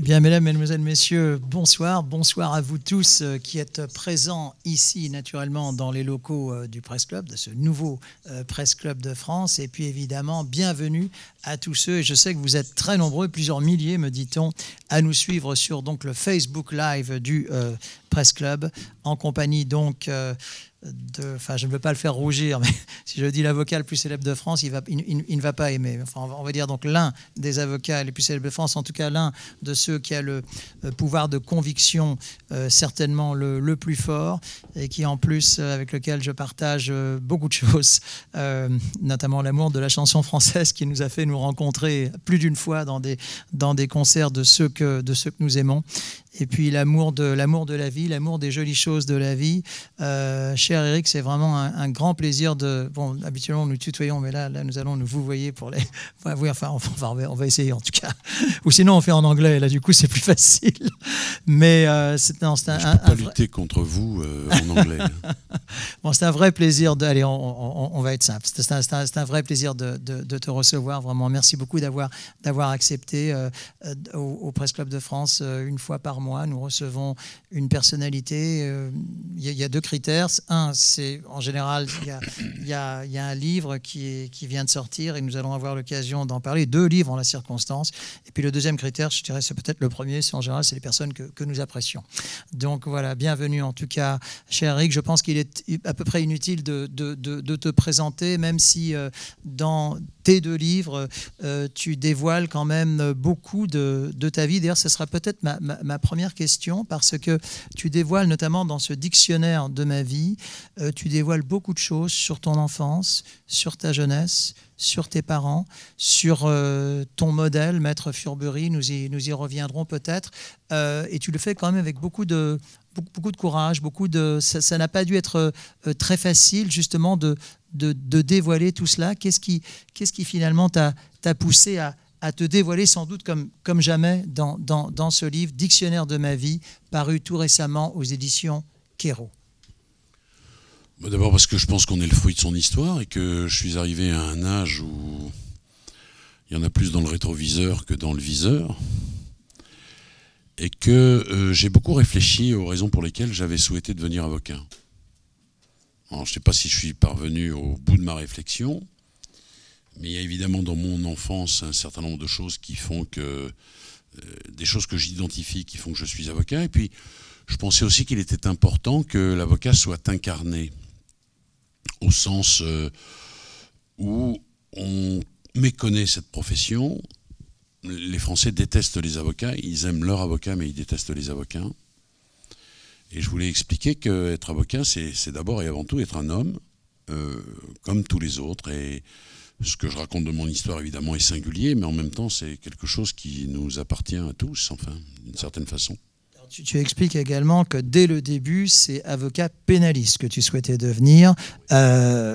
Bien, mesdames, mesdemoiselles, messieurs, bonsoir. Bonsoir à vous tous qui êtes présents ici, naturellement, dans les locaux du Presse Club, de ce nouveau Presse Club de France. Et puis, évidemment, bienvenue à tous ceux, et je sais que vous êtes très nombreux, plusieurs milliers, me dit-on, à nous suivre sur donc, le Facebook Live du Presse Club, en compagnie donc... enfin, je ne veux pas le faire rougir, mais si je dis l'avocat le plus célèbre de France, il ne va pas aimer. Enfin, on va dire donc l'un des avocats les plus célèbres de France, en tout cas l'un de ceux qui a le pouvoir de conviction certainement le plus fort, et qui en plus, avec lequel je partage beaucoup de choses, notamment l'amour de la chanson française qui nous a fait nous rencontrer plus d'une fois dans des concerts de ceux que nous aimons. Et puis l'amour de la vie, l'amour des jolies choses de la vie. Cher Eric, c'est vraiment un grand plaisir de... Bon, habituellement, nous tutoyons, mais là nous allons nous vouvoyer pour les... Oui, enfin, on va essayer en tout cas. Ou sinon, on fait en anglais. Là, du coup, c'est plus facile. Mais c'est un... Je ne peux pas lutter contre vous en anglais. Bon, c'est un vrai plaisir de... Allez, on va être simple. C'est un vrai plaisir de te recevoir. Vraiment, merci beaucoup d'avoir accepté au Presse Club de France une fois par mois. Nous recevons une personnalité. Il y a deux critères. Un, c'est en général, il y a un livre qui vient de sortir et nous allons avoir l'occasion d'en parler. Deux livres en la circonstance. Et puis le deuxième critère, je dirais, c'est peut-être le premier, c'est en général, c'est les personnes que nous apprécions. Donc voilà, bienvenue en tout cas, cher Eric. Je pense qu'il est à peu près inutile de te présenter, même si dans tes deux livres, tu dévoiles quand même beaucoup de ta vie. D'ailleurs, ce sera peut-être ma première question, parce que tu dévoiles notamment dans ce dictionnaire de ma vie, tu dévoiles beaucoup de choses sur ton enfance, sur ta jeunesse, sur tes parents, sur ton modèle, Maître Furbery, nous y reviendrons peut-être, et tu le fais quand même avec beaucoup de courage, ça n'a pas dû être très facile justement de dévoiler tout cela. Qu'est-ce qui finalement t'a poussé à te dévoiler sans doute comme jamais dans ce livre, Dictionnaire de ma vie, paru tout récemment aux éditions Quérault? D'abord parce que je pense qu'on est le fruit de son histoire et que je suis arrivé à un âge où il y en a plus dans le rétroviseur que dans le viseur, et que j'ai beaucoup réfléchi aux raisons pour lesquelles j'avais souhaité devenir avocat. Alors, je ne sais pas si je suis parvenu au bout de ma réflexion, mais il y a évidemment dans mon enfance un certain nombre de choses qui font que... des choses que j'identifie qui font que je suis avocat. Et puis, je pensais aussi qu'il était important que l'avocat soit incarné, au sens où on méconnaît cette profession. Les Français détestent les avocats, ils aiment leurs avocats, mais ils détestent les avocats. Et je voulais expliquer qu'être avocat, c'est d'abord et avant tout être un homme, comme tous les autres. Et ce que je raconte de mon histoire, évidemment, est singulier, mais en même temps, c'est quelque chose qui nous appartient à tous, enfin, d'une certaine façon. Tu expliques également que dès le début, c'est avocat pénaliste que tu souhaitais devenir.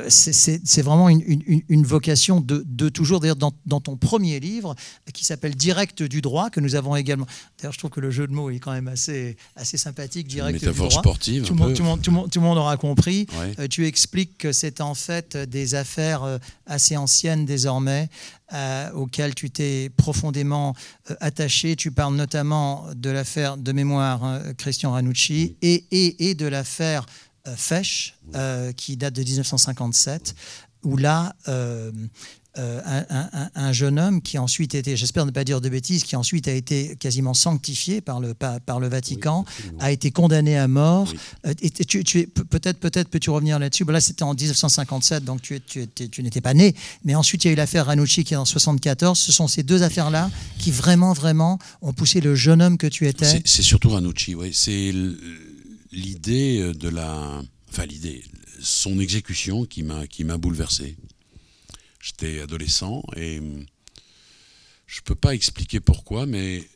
C'est vraiment une vocation de toujours. D'ailleurs, dans ton premier livre, qui s'appelle Direct du droit, que nous avons également... D'ailleurs, je trouve que le jeu de mots est quand même assez sympathique. Direct du droit. Une métaphore sportive. Tout le monde aura compris. Ouais. Tu expliques que c'est en fait des affaires assez anciennes désormais, auquel tu t'es profondément attaché. Tu parles notamment de l'affaire de mémoire Christian Ranucci et de l'affaire Fesch, qui date de 1957, où là, un jeune homme qui ensuite était, j'espère ne pas dire de bêtises, qui ensuite a été quasiment sanctifié par le Vatican, a été condamné à mort. Oui. Et peut-être peux-tu revenir là-dessus. Là, c'était en 1957, donc tu n'étais pas né. Mais ensuite, il y a eu l'affaire Ranucci qui est en 1974. Ce sont ces deux affaires-là qui vraiment ont poussé le jeune homme que tu étais. C'est surtout Ranucci, oui. C'est l'idée de la... Enfin, son exécution qui m'a bouleversé. J'étais adolescent et je ne peux pas expliquer pourquoi, mais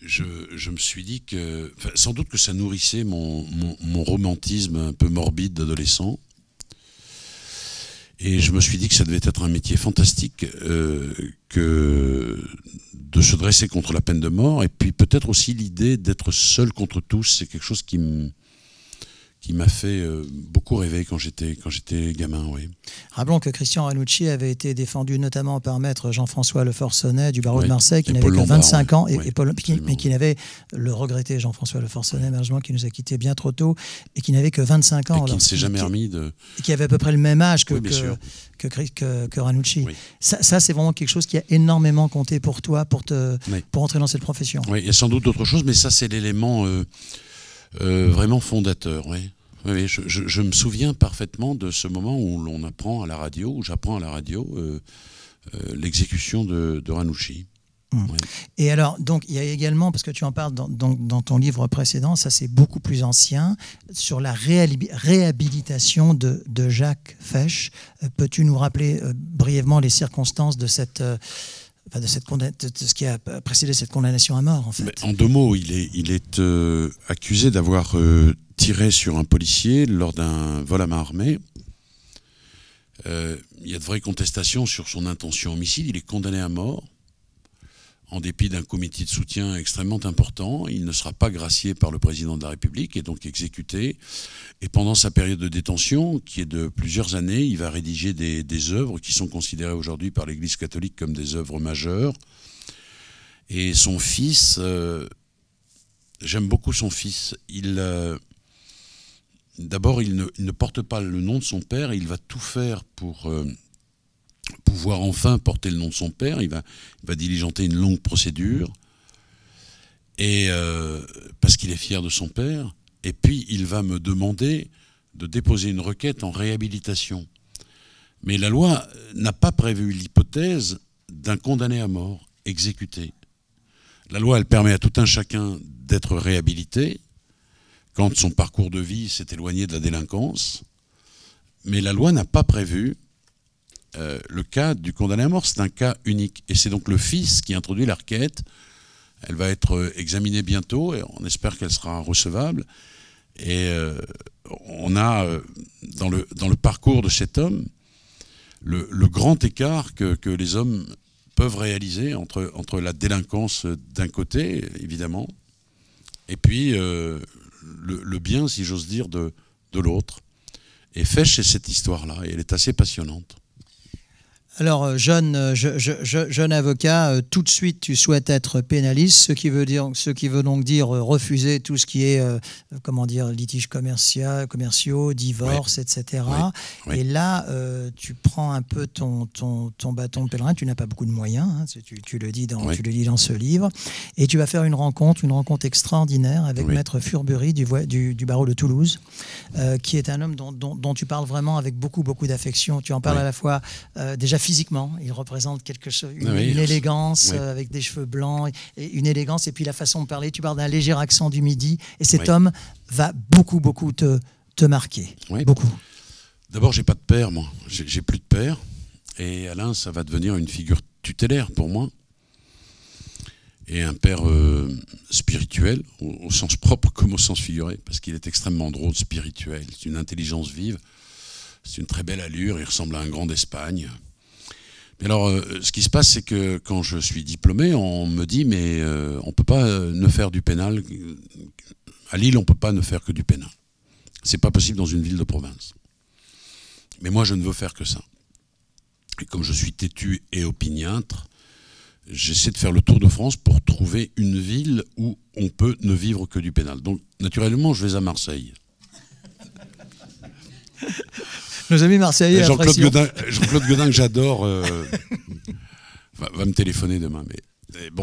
je me suis dit que... Enfin, sans doute que ça nourrissait mon romantisme un peu morbide d'adolescent. Et je me suis dit que ça devait être un métier fantastique que de se dresser contre la peine de mort. Et puis peut-être aussi l'idée d'être seul contre tous, c'est quelque chose qui m'a fait beaucoup rêver quand j'étais gamin, oui. Rappelons que Christian Ranucci avait été défendu notamment par maître Jean-François Le Forcenet du barreau de Oui, Marseille, qui et n'avait Paul que Lombard, 25 ans, oui. mais qui n'avait, le regretté Jean-François Le Forcenet, malheureusement, qui nous a quittés bien trop tôt, et qui n'avait que 25 ans. Et qui ne s'est jamais remis de... Et qui avait à peu près le même âge que, Oui, bien sûr. que Ranucci. Oui. Ça, c'est vraiment quelque chose qui a énormément compté pour toi, pour entrer dans cette profession. Oui, il y a sans doute d'autres choses, mais ça, c'est l'élément vraiment fondateur, oui. Oui, je me souviens parfaitement de ce moment où l'on apprend à la radio, où j'apprends à la radio l'exécution de Ranucci. Ouais. Et alors, donc, il y a également, parce que tu en parles dans ton livre précédent, ça c'est beaucoup plus ancien, sur la réhabilitation de Jacques Fesch. Peux-tu nous rappeler brièvement les circonstances de ce qui a précédé cette condamnation à mort, en fait? En deux mots, il est accusé d'avoir tiré sur un policier lors d'un vol à main armée. Il y a de vraies contestations sur son intention homicide. Il est condamné à mort. En dépit d'un comité de soutien extrêmement important, il ne sera pas gracié par le président de la République et donc exécuté. Et pendant sa période de détention, qui est de plusieurs années, il va rédiger des œuvres qui sont considérées aujourd'hui par l'Église catholique comme des œuvres majeures. Et son fils, j'aime beaucoup son fils. D'abord, il ne porte pas le nom de son père, et il va tout faire pour pouvoir enfin porter le nom de son père. Il va diligenter une longue procédure, et parce qu'il est fier de son père. Et puis il va me demander de déposer une requête en réhabilitation. Mais la loi n'a pas prévu l'hypothèse d'un condamné à mort exécuté. La loi, elle permet à tout un chacun d'être réhabilité quand son parcours de vie s'est éloigné de la délinquance. Mais la loi n'a pas prévu le cas du condamné à mort. C'est un cas unique. Et c'est donc le fils qui introduit la requête. Elle va être examinée bientôt et on espère qu'elle sera recevable. Et on a dans le parcours de cet homme le grand écart que les hommes peuvent réaliser entre la délinquance d'un côté, évidemment, et puis le bien, si j'ose dire, de l'autre. Et Fesch, c'est cette histoire-là, et elle est assez passionnante. Alors, jeune avocat, tout de suite, tu souhaites être pénaliste, ce qui veut donc dire refuser tout ce qui est, litiges commerciaux, divorce, oui. etc. Oui. Oui. Et là, tu prends un peu ton bâton de pèlerin. Tu n'as pas beaucoup de moyens, hein, tu le dis dans ce livre, et tu vas faire une rencontre extraordinaire avec Maître Furbury du barreau de Toulouse, qui est un homme dont tu parles vraiment avec beaucoup d'affection. Tu en parles à la fois déjà physiquement, il représente quelque chose, une élégance avec des cheveux blancs, et une élégance, et puis la façon de parler. Tu parles d'un léger accent du Midi, et cet homme va beaucoup te marquer. Oui. Beaucoup. D'abord, j'ai pas de père, moi. J'ai plus de père, et Alain, ça va devenir une figure tutélaire pour moi, et un père spirituel, au sens propre comme au sens figuré, parce qu'il est extrêmement drôle, spirituel. C'est une intelligence vive, c'est une très belle allure, il ressemble à un grand d'Espagne. Mais alors, ce qui se passe, c'est que quand je suis diplômé, on me dit, mais on ne peut pas ne faire du pénal. À Lille, on ne peut pas ne faire que du pénal. C'est pas possible dans une ville de province. Mais moi, je ne veux faire que ça. Et comme je suis têtu et opiniâtre, j'essaie de faire le tour de France pour trouver une ville où on peut ne vivre que du pénal. Donc, naturellement, je vais à Marseille. Nos amis marseillais. Jean-Claude Godin, que j'adore, va me téléphoner demain.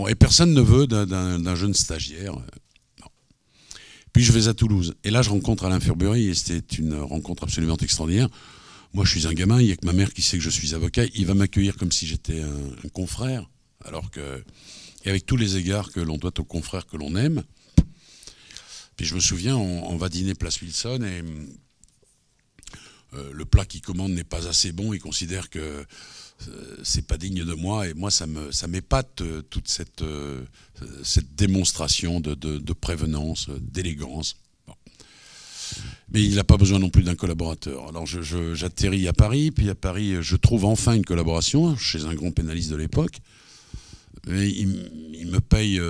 Et personne ne veut d'un jeune stagiaire. Non. Puis je vais à Toulouse. Et là, je rencontre Alain Furbury, et c'était une rencontre absolument extraordinaire. Moi, je suis un gamin, il n'y a que ma mère qui sait que je suis avocat. Il va m'accueillir comme si j'étais un confrère, alors que, et avec tous les égards que l'on doit aux confrères que l'on aime. Puis je me souviens, on va dîner place Wilson, et le plat qu'il commande n'est pas assez bon, il considère que c'est pas digne de moi, et moi ça m'épate toute cette démonstration de prévenance, d'élégance. Bon. Mais il n'a pas besoin non plus d'un collaborateur. Alors j'atterris à Paris, puis à Paris je trouve enfin une collaboration chez un grand pénaliste de l'époque, Mais il me paye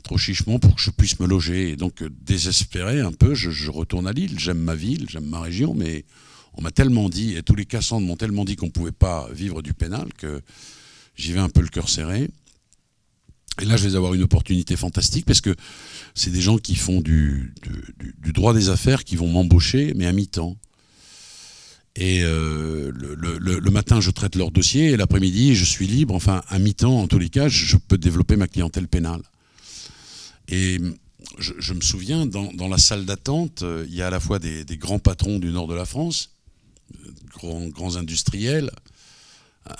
trop chichement pour que je puisse me loger. Et donc, désespéré un peu, je retourne à Lille. J'aime ma ville, j'aime ma région, mais on m'a tellement dit, et tous les Cassandres m'ont tellement dit qu'on ne pouvait pas vivre du pénal, que j'y vais un peu le cœur serré. Et là, je vais avoir une opportunité fantastique, parce que c'est des gens qui font du droit des affaires, qui vont m'embaucher, mais à mi-temps. Et le matin, je traite leur dossier, et l'après-midi, je suis libre. Enfin, à mi-temps, en tous les cas, je peux développer ma clientèle pénale. Et je me souviens, dans la salle d'attente, il y a à la fois des grands patrons du nord de la France, grands industriels,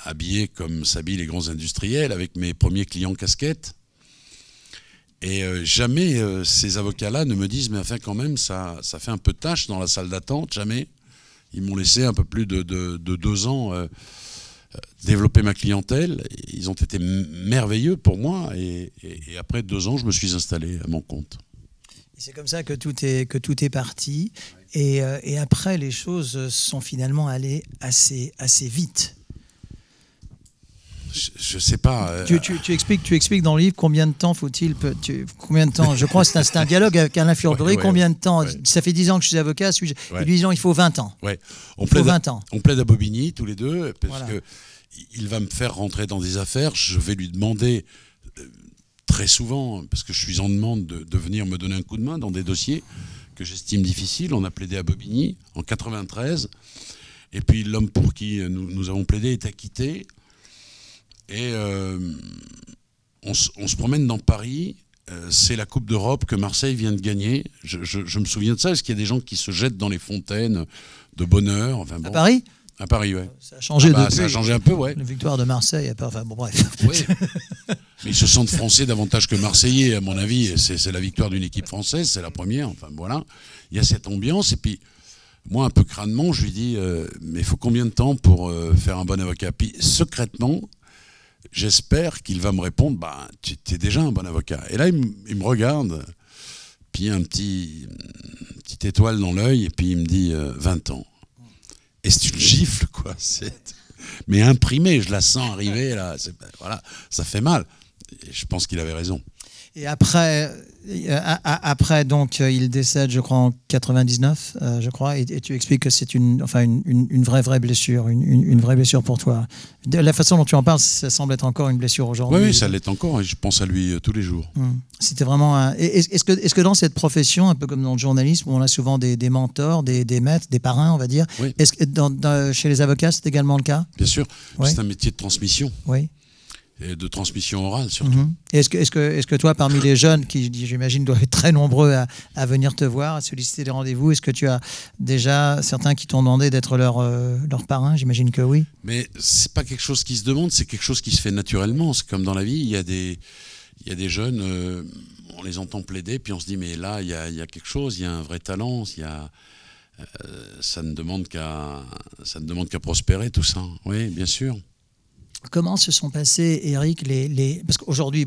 habillés comme s'habillent les grands industriels, avec mes premiers clients casquettes. Et jamais ces avocats-là ne me disent « mais enfin quand même, ça fait un peu de tâche dans la salle d'attente », jamais. Ils m'ont laissé un peu plus de 2 ans développer ma clientèle. Ils ont été merveilleux pour moi. Et après 2 ans, je me suis installé à mon compte. C'est comme ça que tout est parti. Et après, les choses sont finalement allées assez vite. Je sais pas. Tu expliques dans le livre combien de temps faut-il. Combien de temps. Je crois que c'est un dialogue avec Alain Furbery. Combien de temps. Ça fait 10 ans que je suis avocat. Et lui disant il faut 20 ans. Ouais. Il faut 20 ans. On plaide à Bobigny tous les deux parce que il va me faire rentrer dans des affaires. Je vais lui demander très souvent, parce que je suis en demande de venir me donner un coup de main dans des dossiers que j'estime difficiles. On a plaidé à Bobigny en 93. Et puis l'homme pour qui nous avons plaidé est acquitté. Et on se promène dans Paris, c'est la Coupe d'Europe que Marseille vient de gagner. Je me souviens de ça, parce qu'il y a des gens qui se jettent dans les fontaines de bonheur. Enfin, bon. À Paris ? À Paris, ouais. Ça a changé depuis. Ça a changé un peu, ouais. La victoire de Marseille, enfin bon, bref. Oui. Mais ils se sentent français davantage que marseillais, à mon avis. C'est la victoire d'une équipe française, c'est la première. Enfin voilà, il y a cette ambiance. Et puis, moi, un peu crânement, je lui dis mais il faut combien de temps pour faire un bon avocat ? Puis, secrètement, j'espère qu'il va me répondre tu es déjà un bon avocat. Et là, il me regarde, puis un petite étoile dans l'œil, et puis il me dit 20 ans. Et c'est une gifle, quoi. Mais imprimé, je la sens arriver, là. Voilà, ça fait mal. Et je pense qu'il avait raison. Et après donc, il décède, je crois, en 99, je crois, et tu expliques que c'est une vraie blessure, une vraie blessure pour toi. De la façon dont tu en parles, ça semble être encore une blessure aujourd'hui. Oui, ça l'est encore, et je pense à lui tous les jours. C'était vraiment Est-ce que dans cette profession, un peu comme dans le journalisme, où on a souvent des mentors, des maîtres, des parrains, on va dire, oui. Est-ce que chez les avocats, c'est également le cas ? Bien sûr, oui. C'est un métier de transmission. Oui. Et de transmission orale, surtout. Est-ce que toi, parmi les jeunes, qui j'imagine doivent être très nombreux à venir te voir, à solliciter des rendez-vous, est-ce que tu as déjà certains qui t'ont demandé d'être leur parrain ? J'imagine que oui. Mais c'est pas quelque chose qui se demande, c'est quelque chose qui se fait naturellement. C'est comme dans la vie, il y a des jeunes, on les entend plaider, puis on se dit mais là, il y a quelque chose, il y a un vrai talent, ça ne demande qu'à prospérer, tout ça. Oui, bien sûr. Comment se sont passés, Éric, parce qu'aujourd'hui,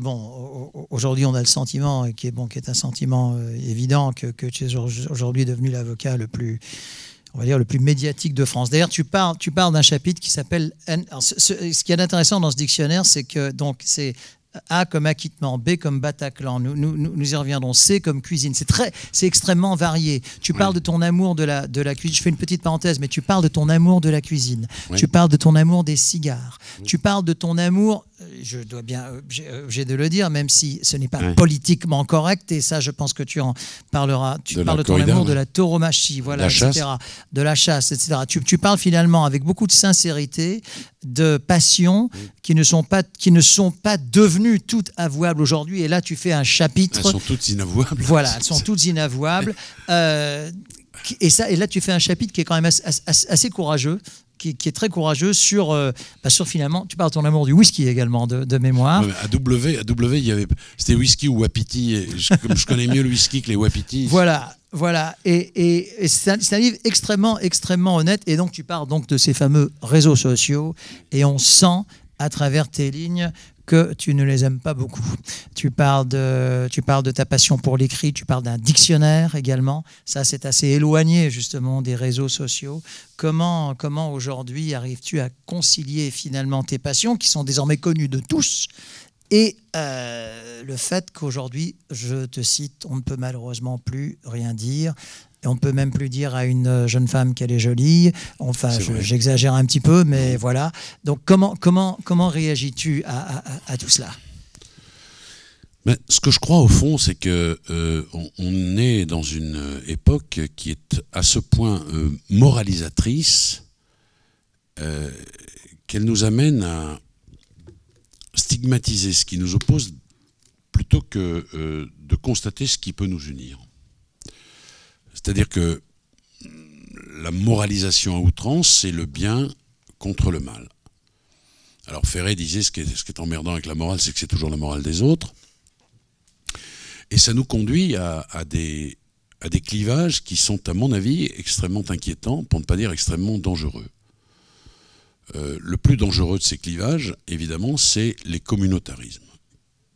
aujourd'hui, on a le sentiment, qui est un sentiment évident, que tu es aujourd'hui devenu l'avocat le plus, on va dire, le plus médiatique de France. D'ailleurs, tu parles d'un chapitre qui s'appelle... Ce qui est intéressant dans ce dictionnaire, c'est que c'est A comme acquittement, B comme Bataclan, nous y reviendrons, C comme cuisine. C'est extrêmement varié. Tu parles de ton amour de la cuisine. Je fais une petite parenthèse, mais tu parles de ton amour de la cuisine. Oui. Tu parles de ton amour des cigares. Oui. Tu parles de ton amour, j'ai de le dire, même si ce n'est pas politiquement correct, et ça, je pense que tu en parleras. Tu parles de ton amour de la tauromachie, voilà, etc. De la chasse, etc. Tu parles finalement avec beaucoup de sincérité de passions qui ne sont pas devenues toutes avouables aujourd'hui. Et là, tu fais un chapitre. Elles sont toutes inavouables. Voilà, elles sont toutes inavouables. Et là, tu fais un chapitre qui est quand même assez courageux. Qui est très courageux sur finalement, tu parles de ton amour du whisky également, de mémoire. Ouais, à W, c'était whisky ou wapiti. Comme je connais mieux le whisky que les wapitis. Voilà. Et c'est un livre extrêmement, extrêmement honnête. Et donc, tu parles donc de ces fameux réseaux sociaux. Et on sent, à travers tes lignes, que tu ne les aimes pas beaucoup. Tu parles de ta passion pour l'écrit, tu parles d'un dictionnaire également. Ça, c'est assez éloigné justement des réseaux sociaux. Comment aujourd'hui arrives-tu à concilier finalement tes passions qui sont désormais connues de tous Et le fait qu'aujourd'hui, je te cite, on ne peut malheureusement plus rien dire. Et on ne peut même plus dire à une jeune femme qu'elle est jolie. Enfin, j'exagère un petit peu, mais voilà. Donc, comment réagis-tu à tout cela ? Mais ce que je crois au fond, c'est que on est dans une époque qui est à ce point moralisatrice qu'elle nous amène à stigmatiser ce qui nous oppose plutôt que de constater ce qui peut nous unir. C'est-à-dire que la moralisation à outrance, c'est le bien contre le mal. Alors Ferré disait ce qui est emmerdant avec la morale, c'est que c'est toujours la morale des autres. Et ça nous conduit à des clivages qui sont, à mon avis, extrêmement inquiétants, pour ne pas dire extrêmement dangereux. Le plus dangereux de ces clivages, évidemment, c'est les communautarismes,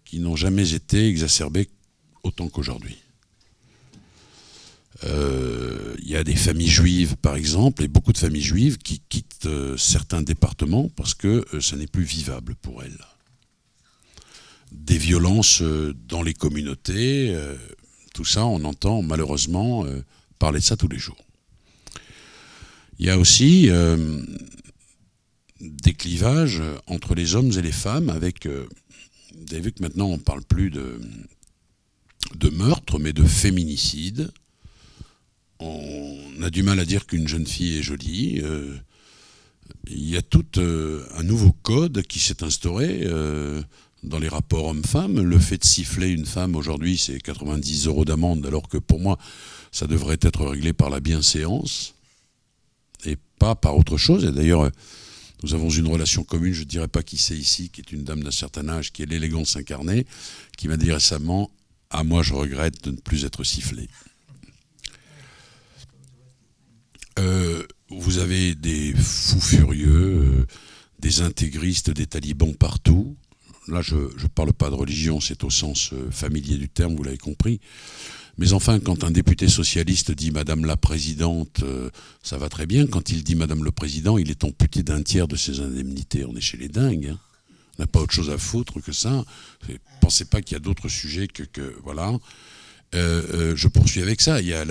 qui n'ont jamais été exacerbés autant qu'aujourd'hui. Il y a des familles juives, par exemple, et beaucoup de familles juives qui quittent certains départements parce que ça n'est plus vivable pour elles. Des violences dans les communautés, tout ça, on entend malheureusement parler de ça tous les jours. Il y a aussi des clivages entre les hommes et les femmes avec... vous avez vu que maintenant on ne parle plus de meurtre, mais de féminicide. On a du mal à dire qu'une jeune fille est jolie. Il y a tout un nouveau code qui s'est instauré dans les rapports hommes-femmes. Le fait de siffler une femme aujourd'hui, c'est 90 € d'amende, alors que pour moi, ça devrait être réglé par la bienséance et pas par autre chose. Et d'ailleurs, nous avons une relation commune, je ne dirais pas qui c'est ici, qui est une dame d'un certain âge, qui est l'élégance incarnée, qui m'a dit récemment « Ah, moi, je regrette de ne plus être sifflée ». Vous avez des fous furieux, des intégristes, des talibans partout. Là, je ne parle pas de religion, c'est au sens familier du terme, vous l'avez compris. Mais enfin, quand un député socialiste dit « Madame la Présidente », ça va très bien. Quand il dit « Madame le Président », il est amputé d'un tiers de ses indemnités. On est chez les dingues. Hein. On n'a pas autre chose à foutre que ça. Pensez pas qu'il y a d'autres sujets que voilà. Je poursuis avec ça. Il y a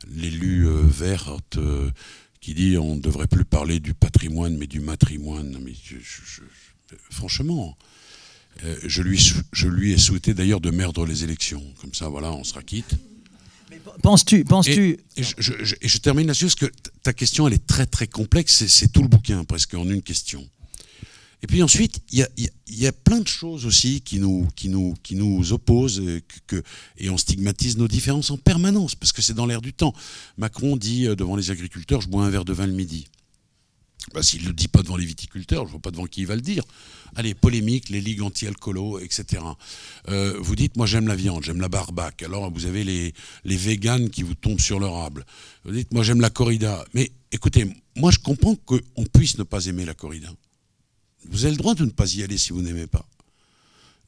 l'élu verte qui dit on ne devrait plus parler du patrimoine mais du matrimoine. Mais franchement, je lui ai souhaité d'ailleurs de merdre les élections. Comme ça, voilà, on sera quitte. Mais penses-tu et je termine là-dessus parce que ta question, elle est très très complexe. C'est tout le bouquin presque en une question. Et puis ensuite, il y a plein de choses aussi qui nous opposent et on stigmatise nos différences en permanence parce que c'est dans l'air du temps. Macron dit devant les agriculteurs, je bois un verre de vin le midi. Bah, s'il ne le dit pas devant les viticulteurs, je ne vois pas devant qui il va le dire. Allez, polémique, les ligues anti-alcoolo, etc. Vous dites, moi j'aime la viande, j'aime la barbaque. Alors vous avez les véganes qui vous tombent sur le rable. Vous dites, moi j'aime la corrida. Mais écoutez, moi je comprends qu'on puisse ne pas aimer la corrida. Vous avez le droit de ne pas y aller si vous n'aimez pas.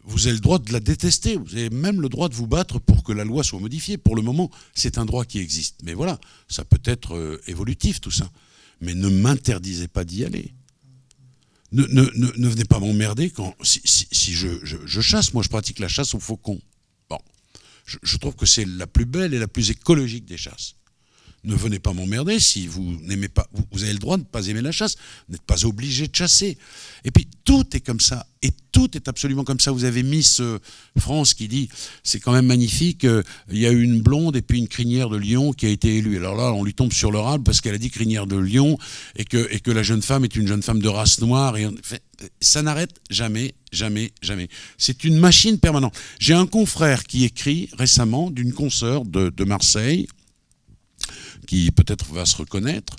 Vous avez le droit de la détester. Vous avez même le droit de vous battre pour que la loi soit modifiée. Pour le moment, c'est un droit qui existe. Mais voilà, ça peut être évolutif tout ça. Mais ne m'interdisez pas d'y aller. Ne venez pas m'emmerder quand si je chasse. Moi, je pratique la chasse au faucon. Bon, je trouve que c'est la plus belle et la plus écologique des chasses. Ne venez pas m'emmerder si vous n'aimez pas. Vous avez le droit de ne pas aimer la chasse. Vous n'êtes pas obligé de chasser. Et puis tout est comme ça. Et tout est absolument comme ça. Vous avez Miss France qui dit, c'est quand même magnifique, il y a eu une blonde et puis une crinière de lion qui a été élue. Alors là, on lui tombe sur le râle parce qu'elle a dit crinière de lion et que la jeune femme est une jeune femme de race noire. Et ça n'arrête jamais, jamais, jamais. C'est une machine permanente. J'ai un confrère qui écrit récemment d'une consoeur de Marseille, qui peut-être va se reconnaître.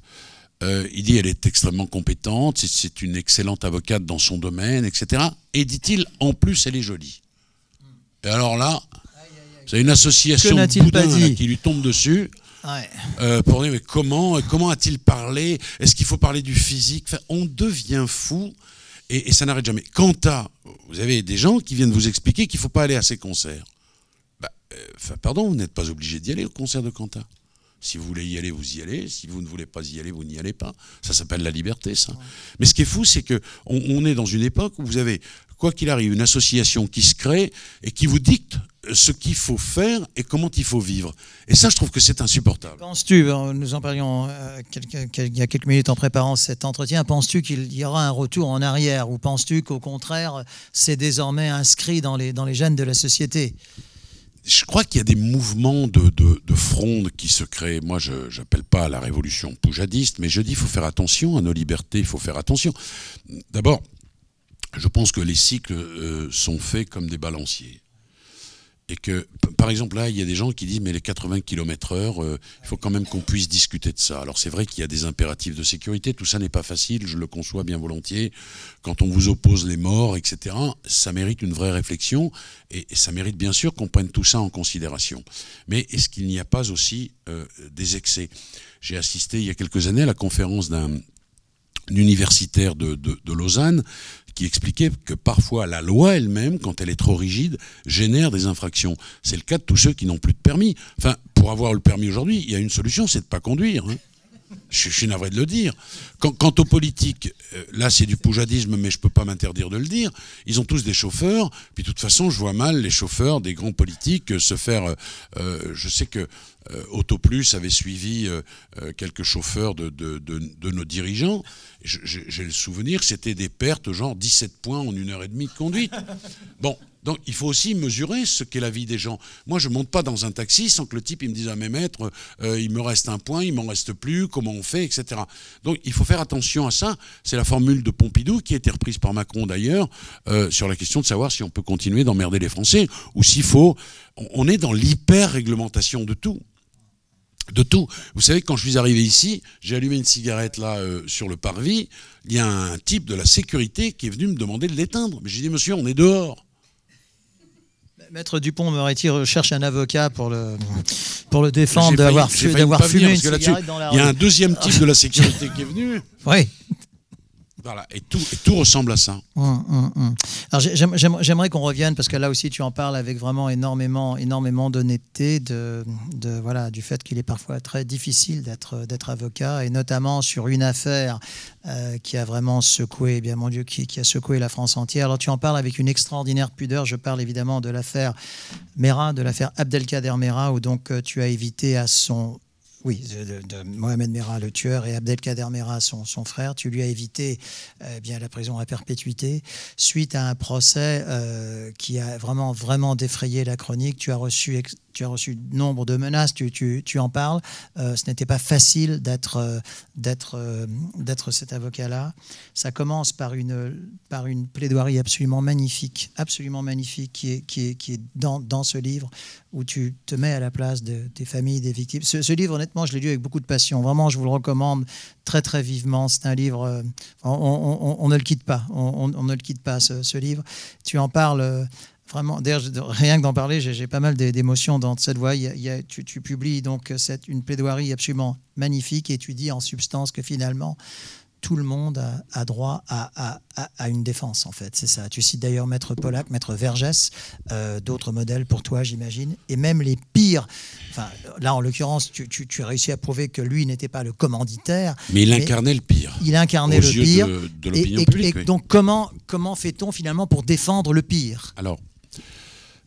Il dit elle est extrêmement compétente, c'est une excellente avocate dans son domaine, etc. Et dit-il, en plus, elle est jolie. Et alors là, c'est une association de boudins qui lui tombe dessus. Ouais. Pour dire, mais comment a-t-il parlé? Est-ce qu'il faut parler du physique? Enfin, on devient fou et ça n'arrête jamais. Quant à, vous avez des gens qui viennent vous expliquer qu'il ne faut pas aller à ces concerts. Pardon, vous n'êtes pas obligé d'y aller au concert de Quentin. Si vous voulez y aller, vous y allez. Si vous ne voulez pas y aller, vous n'y allez pas. Ça s'appelle la liberté, ça. Mais ce qui est fou, c'est qu'on est dans une époque où vous avez quoi qu'il arrive, une association qui se crée et qui vous dicte ce qu'il faut faire et comment il faut vivre. Et ça, je trouve que c'est insupportable. Penses-tu, nous en parlions il y a quelques minutes en préparant cet entretien, penses-tu qu'il y aura un retour en arrière ou penses-tu qu'au contraire, c'est désormais inscrit dans les gènes de la société ? Je crois qu'il y a des mouvements de fronde qui se créent. Moi, je n'appelle pas à la révolution poujadiste, mais je dis qu'il faut faire attention à nos libertés, il faut faire attention. D'abord, je pense que les cycles sont faits comme des balanciers. Et que, par exemple, là, il y a des gens qui disent mais les 80 km/h, il faut quand même qu'on puisse discuter de ça. Alors c'est vrai qu'il y a des impératifs de sécurité, tout ça n'est pas facile, je le conçois bien volontiers. Quand on vous oppose les morts, etc., ça mérite une vraie réflexion et ça mérite bien sûr qu'on prenne tout ça en considération. Mais est-ce qu'il n'y a pas aussi des excès ? J'ai assisté il y a quelques années à la conférence d'un universitaire de Lausanne qui expliquait que parfois la loi elle-même, quand elle est trop rigide, génère des infractions. C'est le cas de tous ceux qui n'ont plus de permis. Enfin, pour avoir le permis aujourd'hui, il y a une solution, c'est de ne pas conduire. Hein. Je suis navré de le dire. Quant aux politiques, là c'est du poujadisme, mais je ne peux pas m'interdire de le dire, ils ont tous des chauffeurs, puis de toute façon je vois mal les chauffeurs des grands politiques se faire... je sais que Autoplus avait suivi quelques chauffeurs de nos dirigeants. J'ai le souvenir que c'était des pertes genre 17 points en 1h30 de conduite. Bon, donc il faut aussi mesurer ce qu'est la vie des gens. Moi je ne monte pas dans un taxi sans que le type il me dise ah mais maître, il me reste un point, il m'en reste plus, comment on fait, etc. Donc il faut faire attention à ça. C'est la formule de Pompidou qui a été reprise par Macron d'ailleurs sur la question de savoir si on peut continuer d'emmerder les Français ou s'il faut... On est dans l'hyper-réglementation de tout. De tout. Vous savez, quand je suis arrivé ici, j'ai allumé une cigarette là sur le parvis, il y a un type de la sécurité qui est venu me demander de l'éteindre. Mais j'ai dit, monsieur, on est dehors. Maître Dupont-Moretti cherche un avocat pour le défendre d'avoir fumé une cigarette dans la rue. Il y a un deuxième type de la sécurité qui est venu. Oui. Voilà, et tout ressemble à ça. Alors j'aimerais qu'on revienne, parce que là aussi tu en parles avec vraiment énormément d'honnêteté, voilà, du fait qu'il est parfois très difficile d'être avocat, et notamment sur une affaire qui a vraiment secoué, eh bien mon Dieu, qui a secoué la France entière. Alors tu en parles avec une extraordinaire pudeur. Je parle évidemment de l'affaire Merah, de l'affaire Abdelkader Merah, où donc tu as évité à son... Oui, de Mohamed Merah, le tueur, et Abdelkader Merah, son frère. Tu lui as évité bien la prison à perpétuité suite à un procès qui a vraiment défrayé la chronique. Tu as reçu nombre de menaces, tu en parles. Ce n'était pas facile d'être cet avocat-là. Ça commence par une plaidoirie absolument magnifique qui est dans ce livre, où tu te mets à la place des familles des victimes. Ce livre, honnêtement, je l'ai lu avec beaucoup de passion. Vraiment, je vous le recommande très, très vivement. C'est un livre... on ne le quitte pas. On ne le quitte pas, ce livre. Tu en parles... Vraiment, d'ailleurs, rien que d'en parler, j'ai pas mal d'émotions dans cette voie. Tu publies donc une plaidoirie absolument magnifique, et tu dis en substance que finalement, tout le monde a droit à une défense, en fait. C'est ça. Tu cites d'ailleurs Maître Pollack, Maître Vergès, d'autres modèles pour toi, j'imagine, et même les pires. Enfin, là, en l'occurrence, tu as réussi à prouver que lui n'était pas le commanditaire. Mais il incarnait le pire. Il incarnait le pire. De l'opinion publique. Et donc, comment fait-on finalement pour défendre le pire ? Alors,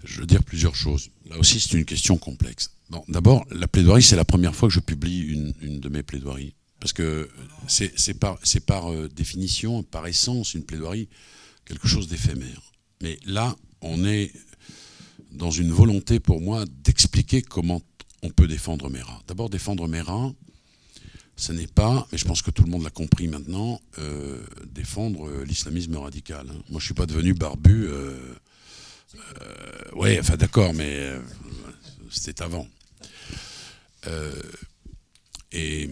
je veux dire plusieurs choses. Là aussi, c'est une question complexe. Bon, d'abord, la plaidoirie, c'est la première fois que je publie une de mes plaidoiries. Parce que c'est par définition, par essence, une plaidoirie, quelque chose d'éphémère. Mais là, on est dans une volonté pour moi d'expliquer comment on peut défendre Merah. D'abord, défendre Merah, ce n'est pas, mais je pense que tout le monde l'a compris maintenant, défendre l'islamisme radical. Hein. Moi, je ne suis pas devenu barbu... oui, enfin d'accord, mais c'était avant. Et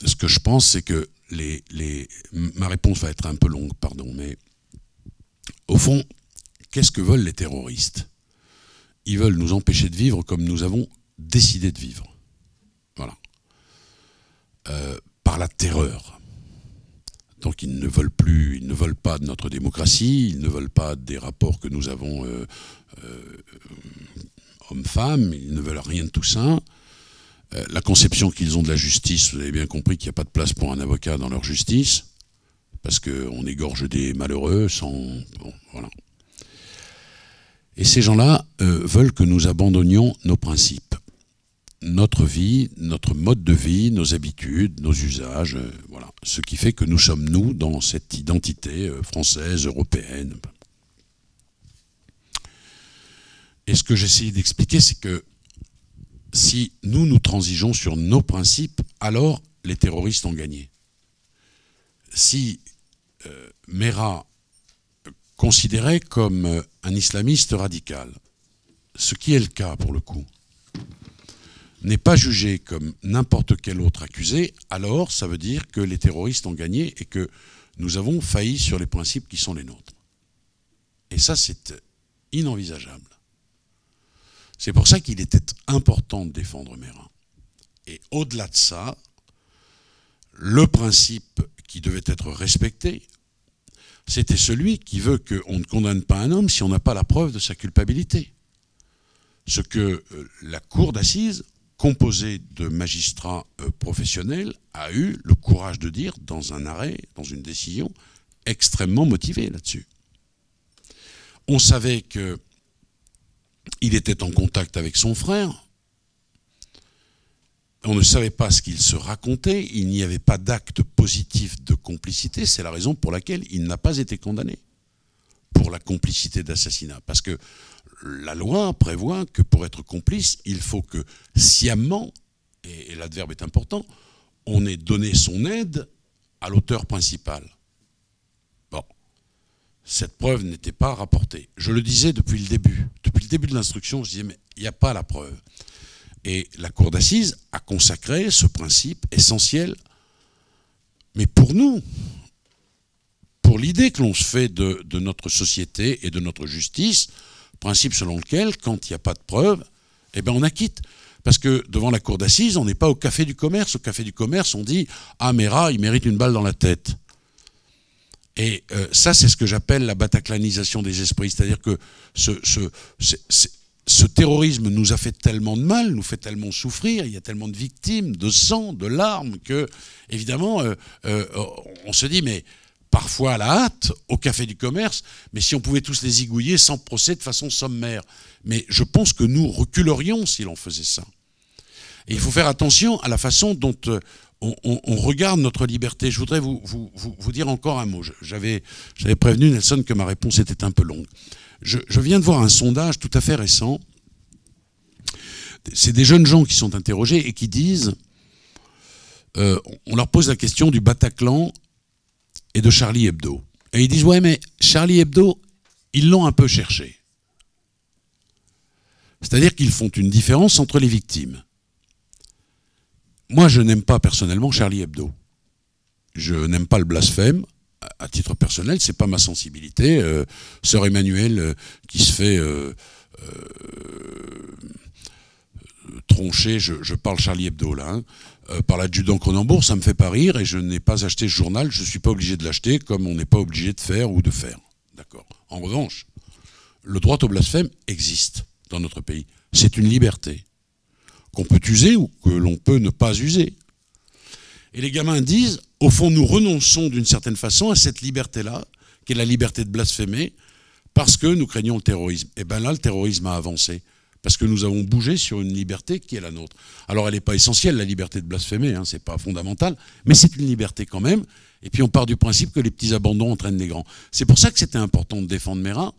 ce que je pense, c'est que ma réponse va être un peu longue, pardon, mais au fond, qu'est-ce que veulent les terroristes ? Ils veulent nous empêcher de vivre comme nous avons décidé de vivre. Voilà. Par la terreur. Donc ils ne veulent pas de notre démocratie, ils ne veulent pas des rapports que nous avons hommes-femmes, ils ne veulent rien de tout ça. La conception qu'ils ont de la justice, vous avez bien compris qu'il n'y a pas de place pour un avocat dans leur justice, parce qu'on égorge des malheureux sans... Bon, voilà. Et ces gens-là veulent que nous abandonnions nos principes, notre vie, notre mode de vie, nos habitudes, nos usages, voilà. Ce qui fait que nous sommes nous dans cette identité française, européenne. Et ce que j'essayais d'expliquer, c'est que si nous transigeons sur nos principes, alors les terroristes ont gagné. Si Merah considéré comme un islamiste radical, ce qui est le cas pour le coup, n'est pas jugé comme n'importe quel autre accusé, alors ça veut dire que les terroristes ont gagné et que nous avons failli sur les principes qui sont les nôtres. Et ça, c'est inenvisageable. C'est pour ça qu'il était important de défendre Merah. Et au-delà de ça, le principe qui devait être respecté, c'était celui qui veut qu'on ne condamne pas un homme si on n'a pas la preuve de sa culpabilité. Ce que la cour d'assises, composée de magistrats professionnels, a eu le courage de dire dans un arrêt, dans une décision extrêmement motivée là-dessus. On savait qu'il était en contact avec son frère. On ne savait pas ce qu'il se racontait. Il n'y avait pas d'acte positif de complicité. C'est la raison pour laquelle il n'a pas été condamné pour la complicité d'assassinat. Parce que la loi prévoit que pour être complice, il faut que sciemment, et l'adverbe est important, on ait donné son aide à l'auteur principal. Bon, cette preuve n'était pas rapportée. Je le disais depuis le début. Depuis le début de l'instruction, je disais, mais il n'y a pas la preuve. Et la cour d'assises a consacré ce principe essentiel, mais pour nous, pour l'idée que l'on se fait de notre société et de notre justice, principe selon lequel, quand il n'y a pas de preuve, eh ben on acquitte. Parce que devant la cour d'assises, on n'est pas au café du commerce. Au café du commerce, on dit « Ah, Merah, il mérite une balle dans la tête ». Et ça, c'est ce que j'appelle la bataclanisation des esprits. C'est-à-dire que ce terrorisme nous a fait tellement de mal, nous fait tellement souffrir, il y a tellement de victimes, de sang, de larmes, que, évidemment, on se dit, mais parfois à la hâte, au café du commerce, mais si on pouvait tous les zigouiller sans procès de façon sommaire. Mais je pense que nous reculerions si l'on faisait ça. Et il faut faire attention à la façon dont on regarde notre liberté. Je voudrais vous dire encore un mot. J'avais prévenu Nelson que ma réponse était un peu longue. Je viens de voir un sondage tout à fait récent. C'est des jeunes gens qui sont interrogés et qui disent, on leur pose la question du Bataclan et de Charlie Hebdo. Et ils disent, ouais, mais Charlie Hebdo, ils l'ont un peu cherché. C'est-à-dire qu'ils font une différence entre les victimes. Moi, je n'aime pas personnellement Charlie Hebdo. Je n'aime pas le blasphème. À titre personnel, c'est pas ma sensibilité. Sœur Emmanuelle qui se fait troncher, je parle Charlie Hebdo là, par l'adjudant Cronenbourg, ça me fait pas rire et je n'ai pas acheté ce journal, je suis pas obligé de l'acheter comme on n'est pas obligé de faire ou de faire. D'accord. En revanche, le droit au blasphème existe dans notre pays. C'est une liberté qu'on peut user ou que l'on peut ne pas user. Et les gamins disent, au fond, nous renonçons d'une certaine façon à cette liberté-là, qui est la liberté de blasphémer, parce que nous craignons le terrorisme. Et bien là, le terrorisme a avancé, parce que nous avons bougé sur une liberté qui est la nôtre. Alors elle n'est pas essentielle, la liberté de blasphémer, hein, c'est pas fondamental, mais c'est une liberté quand même. Et puis on part du principe que les petits abandons entraînent les grands. C'est pour ça que c'était important de défendre Merah,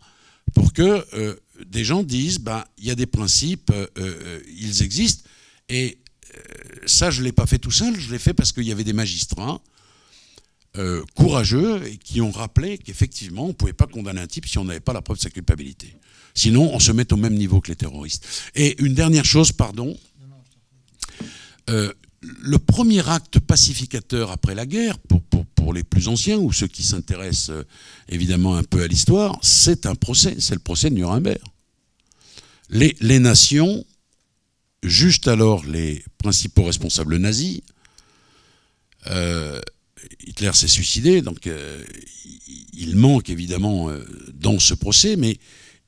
pour que des gens disent, il y a des principes, ils existent, et ça, je ne l'ai pas fait tout seul, je l'ai fait parce qu'il y avait des magistrats courageux et qui ont rappelé qu'effectivement, on ne pouvait pas condamner un type si on n'avait pas la preuve de sa culpabilité. Sinon, on se met au même niveau que les terroristes. Et une dernière chose, pardon. Le premier acte pacificateur après la guerre, pour les plus anciens ou ceux qui s'intéressent évidemment un peu à l'histoire, c'est un procès, c'est le procès de Nuremberg. Les nations jugent alors les principaux responsables nazis. Hitler s'est suicidé, donc il manque évidemment dans ce procès, mais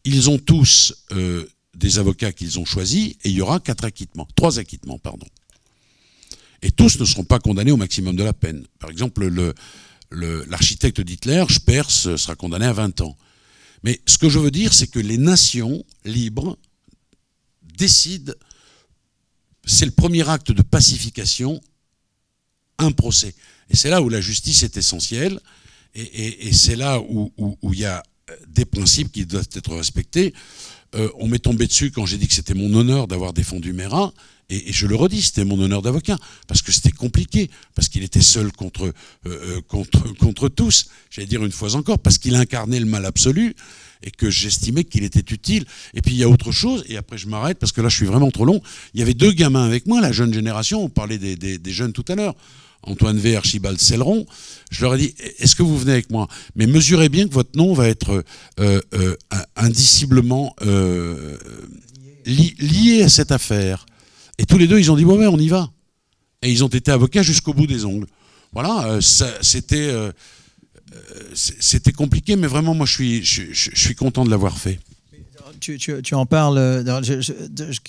ils ont tous des avocats qu'ils ont choisis et il y aura 3 acquittements, pardon. Et tous ne seront pas condamnés au maximum de la peine. Par exemple, l'architecte d'Hitler, Speers, sera condamné à 20 ans. Mais ce que je veux dire, c'est que les nations libres décident, c'est le premier acte de pacification, un procès. Et c'est là où la justice est essentielle, et c'est là où il y a des principes qui doivent être respectés. On m'est tombé dessus quand j'ai dit que c'était mon honneur d'avoir défendu Marat, et je le redis, c'était mon honneur d'avocat, parce que c'était compliqué, parce qu'il était seul contre tous, j'allais dire une fois encore, parce qu'il incarnait le mal absolu, et que j'estimais qu'il était utile. Et puis il y a autre chose, et après je m'arrête, parce que là je suis vraiment trop long. Il y avait 2 gamins avec moi, la jeune génération, on parlait des jeunes tout à l'heure, Antoine V, Archibald Céleron. Je leur ai dit, est-ce que vous venez avec moi? Mais mesurez bien que votre nom va être indiciblement lié à cette affaire. Et tous les deux, ils ont dit, ouais, on y va. Et ils ont été avocats jusqu'au bout des ongles. Voilà, c'était compliqué, mais vraiment, moi, je suis content de l'avoir fait. Tu en parles,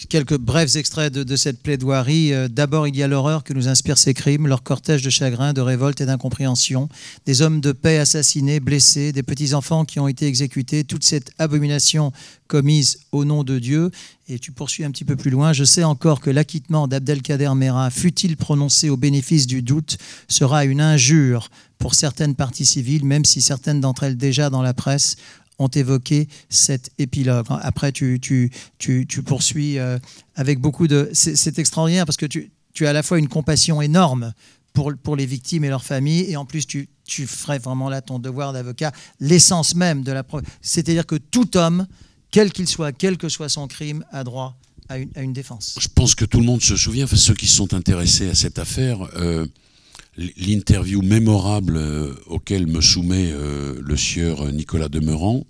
quelques brefs extraits de cette plaidoirie. D'abord, il y a l'horreur que nous inspirent ces crimes, leur cortège de chagrin, de révolte et d'incompréhension. Des hommes de paix assassinés, blessés, des petits-enfants qui ont été exécutés, toute cette abomination commise au nom de Dieu. Et tu poursuis un petit peu plus loin. Je sais encore que l'acquittement d'Abdelkader Merah, fût-il prononcé au bénéfice du doute, sera une injure pour certaines parties civiles, même si certaines d'entre elles déjà dans la presse ont évoqué cet épilogue. Après, tu poursuis avec beaucoup de... C'est extraordinaire parce que tu as à la fois une compassion énorme pour les victimes et leurs familles, et en plus, tu ferais vraiment là ton devoir d'avocat, l'essence même de la preuve. C'est-à-dire que tout homme, quel qu'il soit, quel que soit son crime, a droit à une défense. Je pense que tout le monde se souvient, enfin, ceux qui se sont intéressés à cette affaire, l'interview mémorable auquel me soumet le sieur Nicolas Demeuran,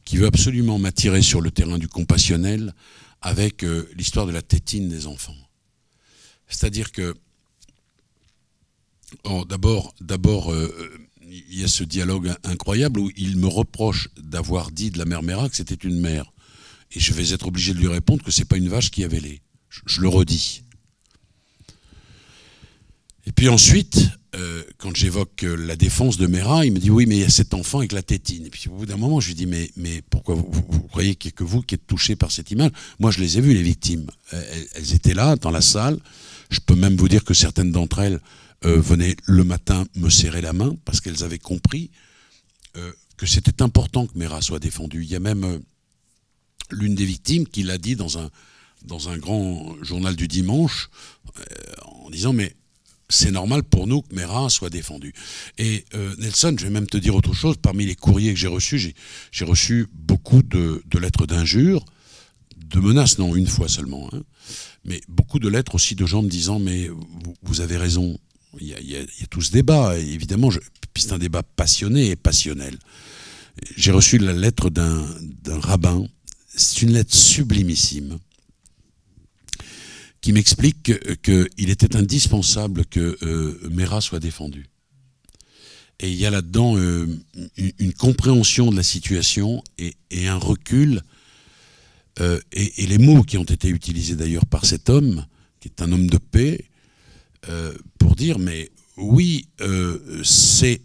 qui veut absolument m'attirer sur le terrain du compassionnel avec l'histoire de la tétine des enfants. C'est-à-dire que, d'abord, il y a ce dialogue incroyable où il me reproche d'avoir dit de la mère Merah que c'était une mère. Et je vais être obligé de lui répondre que c'est pas une vache qui avait lait. Je le redis. Et puis ensuite, quand j'évoque la défense de Merah, il me dit oui, mais il y a cet enfant avec la tétine. Et puis au bout d'un moment, je lui dis mais pourquoi vous croyez qu'il n'y a que vous qui êtes touché par cette image? Moi, je les ai vues, les victimes. Elles étaient là, dans la salle. Je peux même vous dire que certaines d'entre elles venaient le matin me serrer la main parce qu'elles avaient compris que c'était important que Merah soit défendue. Il y a même l'une des victimes qui l'a dit dans un grand journal du dimanche en disant mais c'est normal pour nous que Merah soit défendue. Et Nelson, je vais même te dire autre chose, parmi les courriers que j'ai reçus, j'ai reçu beaucoup de lettres d'injures, de menaces, non, une fois seulement, hein, mais beaucoup de lettres aussi de gens me disant mais vous avez raison, il y a tout ce débat, évidemment, puis c'est un débat passionné et passionnel. J'ai reçu la lettre d'un rabbin, c'est une lettre sublimissime, qui m'explique qu'il était indispensable que Merah soit défendue. Et il y a là-dedans une compréhension de la situation et un recul, et les mots qui ont été utilisés d'ailleurs par cet homme, qui est un homme de paix, pour dire, mais oui, c'est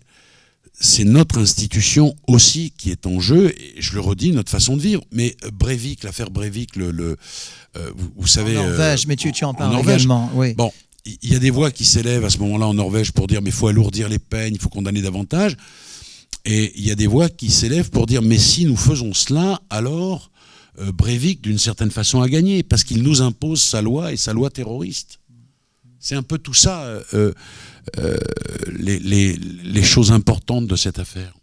notre institution aussi qui est en jeu, et je le redis, notre façon de vivre. Mais Breivik, l'affaire Breivik, vous savez... En Norvège, mais tu en parles également, oui. Bon, il y a des voix qui s'élèvent à ce moment-là en Norvège pour dire mais il faut alourdir les peines, il faut condamner davantage. Et il y a des voix qui s'élèvent pour dire mais si nous faisons cela, alors Breivik, d'une certaine façon, a gagné, parce qu'il nous impose sa loi et sa loi terroriste. C'est un peu tout ça... les choses importantes de cette affaire.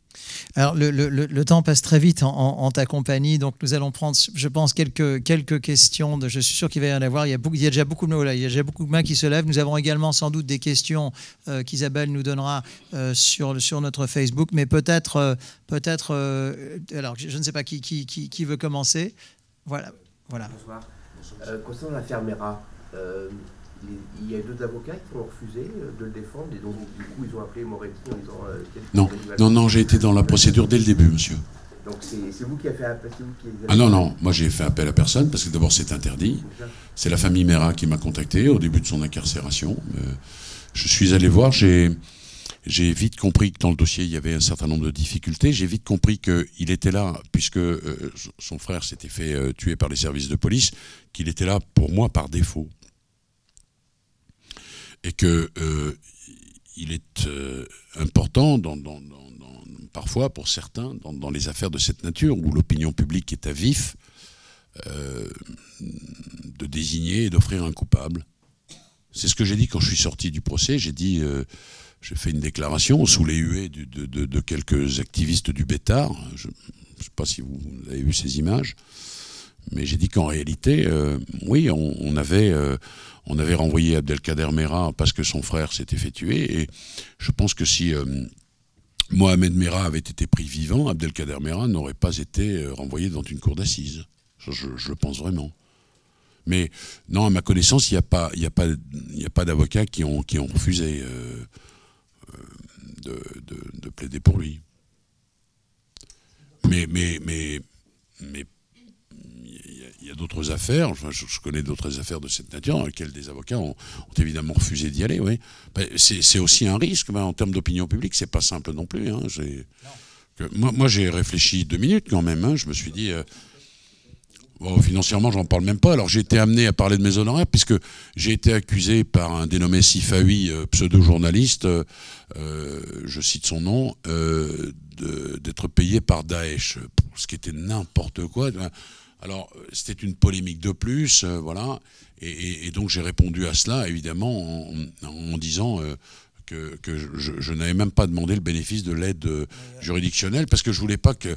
Alors le temps passe très vite en ta compagnie, donc nous allons prendre, je pense, quelques questions. Je suis sûr qu'il va y en avoir. Il y a déjà beaucoup de mains qui se lèvent. Nous avons également sans doute des questions qu'Isabelle nous donnera sur notre Facebook, mais peut-être. Alors je ne sais pas qui veut commencer. Voilà. Bonsoir. Concernant l'affaire Merah, il y a 2 avocats qui ont refusé de le défendre, et donc du coup ils ont appelé Moretti en disant... Non, j'ai été dans la procédure dès le début, monsieur. Donc c'est vous qui avez fait appel? Ah non, moi j'ai fait appel à personne, parce que d'abord c'est interdit. C'est la famille Merah qui m'a contacté au début de son incarcération. Je suis allé voir, j'ai j'ai vite compris que dans le dossier, il y avait un certain nombre de difficultés. J'ai vite compris qu'il était là, puisque son frère s'était fait tuer par les services de police, qu'il était là pour moi par défaut. Et que il est important, parfois pour certains, dans les affaires de cette nature, où l'opinion publique est à vif, de désigner et d'offrir un coupable. C'est ce que j'ai dit quand je suis sorti du procès. J'ai dit, j'ai fait une déclaration sous les huées de quelques activistes du Bétard. Je ne sais pas si vous avez vu ces images, mais j'ai dit qu'en réalité, oui, on avait renvoyé Abdelkader Merah parce que son frère s'était fait tuer. Et je pense que si Mohamed Merah avait été pris vivant, Abdelkader Merah n'aurait pas été renvoyé dans une cour d'assises. Je le pense vraiment. Mais non, à ma connaissance, il n'y a pas d'avocats qui ont refusé de plaider pour lui. Mais il y a d'autres affaires, enfin, je connais d'autres affaires de cette nature dans lesquelles des avocats ont évidemment refusé d'y aller. Oui. C'est aussi un risque, en termes d'opinion publique, c'est pas simple non plus. Hein. Moi, j'ai réfléchi 2 minutes quand même. Hein. Je me suis dit... Bon, financièrement, j'en parle même pas. Alors, j'ai été amené à parler de mes honoraires puisque j'ai été accusé par un dénommé Sifawi, pseudo-journaliste, je cite son nom, d'être payé par Daesh, ce qui était n'importe quoi. Alors, c'était une polémique de plus, voilà. Et donc, j'ai répondu à cela, évidemment, en disant... que je n'avais même pas demandé le bénéfice de l'aide juridictionnelle parce que je voulais pas qu'il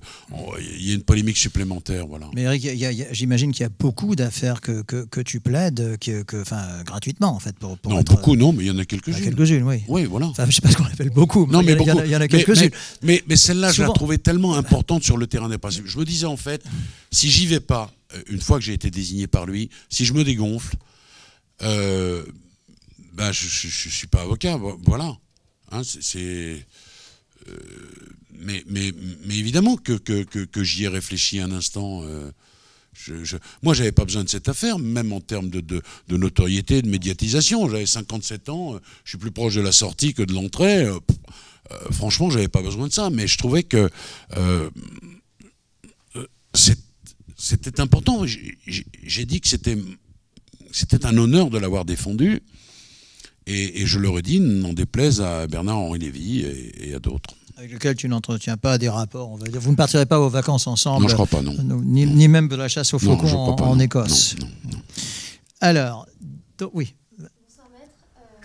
y ait une polémique supplémentaire. Voilà. Mais Eric, j'imagine qu'il y a beaucoup d'affaires que tu plaides gratuitement en fait. Non, beaucoup non, mais il y en a quelques-unes. Quelques-unes, oui. Oui, voilà. Enfin, je ne sais pas ce qu'on appelle beaucoup, mais, non, mais il y en a quelques-unes. Mais celle-là, je la trouvais tellement importante sur le terrain des principes. Je me disais en fait, si j'y vais pas, une fois que j'ai été désigné par lui, si je me dégonfle... je suis pas avocat, voilà. Hein, mais évidemment que j'y ai réfléchi un instant. Moi, j'avais pas besoin de cette affaire, même en termes de notoriété, de médiatisation. J'avais 57 ans, je suis plus proche de la sortie que de l'entrée. Franchement, j'avais pas besoin de ça. Mais je trouvais que c'était important. J'ai dit que c'était un honneur de l'avoir défendu. Et je le redis, n'en déplaise à Bernard-Henri Lévy et à d'autres. Avec lequel tu n'entretiens pas des rapports, on va dire. Vous ne partirez pas aux vacances ensemble. Non, je crois pas, non. Ni même de la chasse aux faucons en Écosse. Non. Alors, oui. Bonsoir maître.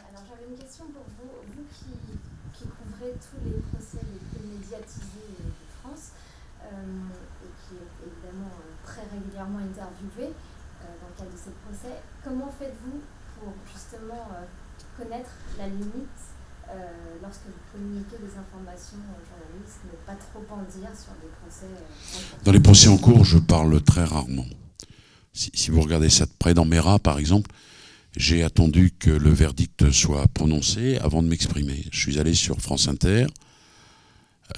Alors j'avais une question pour vous. Vous qui couvrez tous les procès les plus médiatisés de France et qui êtes évidemment très régulièrement interviewé dans le cadre de ces procès, comment faites-vous pour justement... connaître la limite lorsque vous communiquez des informations aux journalistes, ne pas trop en dire sur des procès Dans les procès en cours, je parle très rarement. Si vous regardez ça de près, dans Merah, par exemple, j'ai attendu que le verdict soit prononcé avant de m'exprimer. Je suis allé sur France Inter,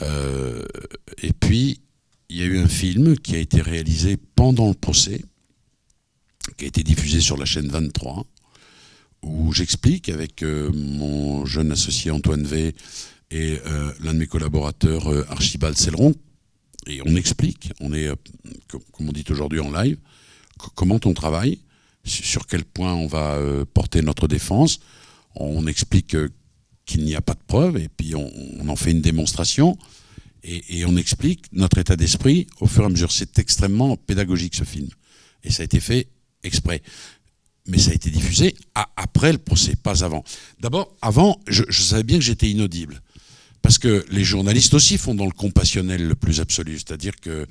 et puis il y a eu un film qui a été réalisé pendant le procès, qui a été diffusé sur la chaîne 23, où j'explique avec mon jeune associé Antoine V et l'un de mes collaborateurs Archibald Céleron, et on explique, on est, comme on dit aujourd'hui en live, comment on travaille, sur quel point on va porter notre défense, on explique qu'il n'y a pas de preuves, et puis on en fait une démonstration, et on explique notre état d'esprit au fur et à mesure. C'est extrêmement pédagogique ce film, et ça a été fait exprès. Mais ça a été diffusé après le procès, pas avant. D'abord, avant, je savais bien que j'étais inaudible. Parce que les journalistes aussi font dans le compassionnel le plus absolu. C'est-à-dire que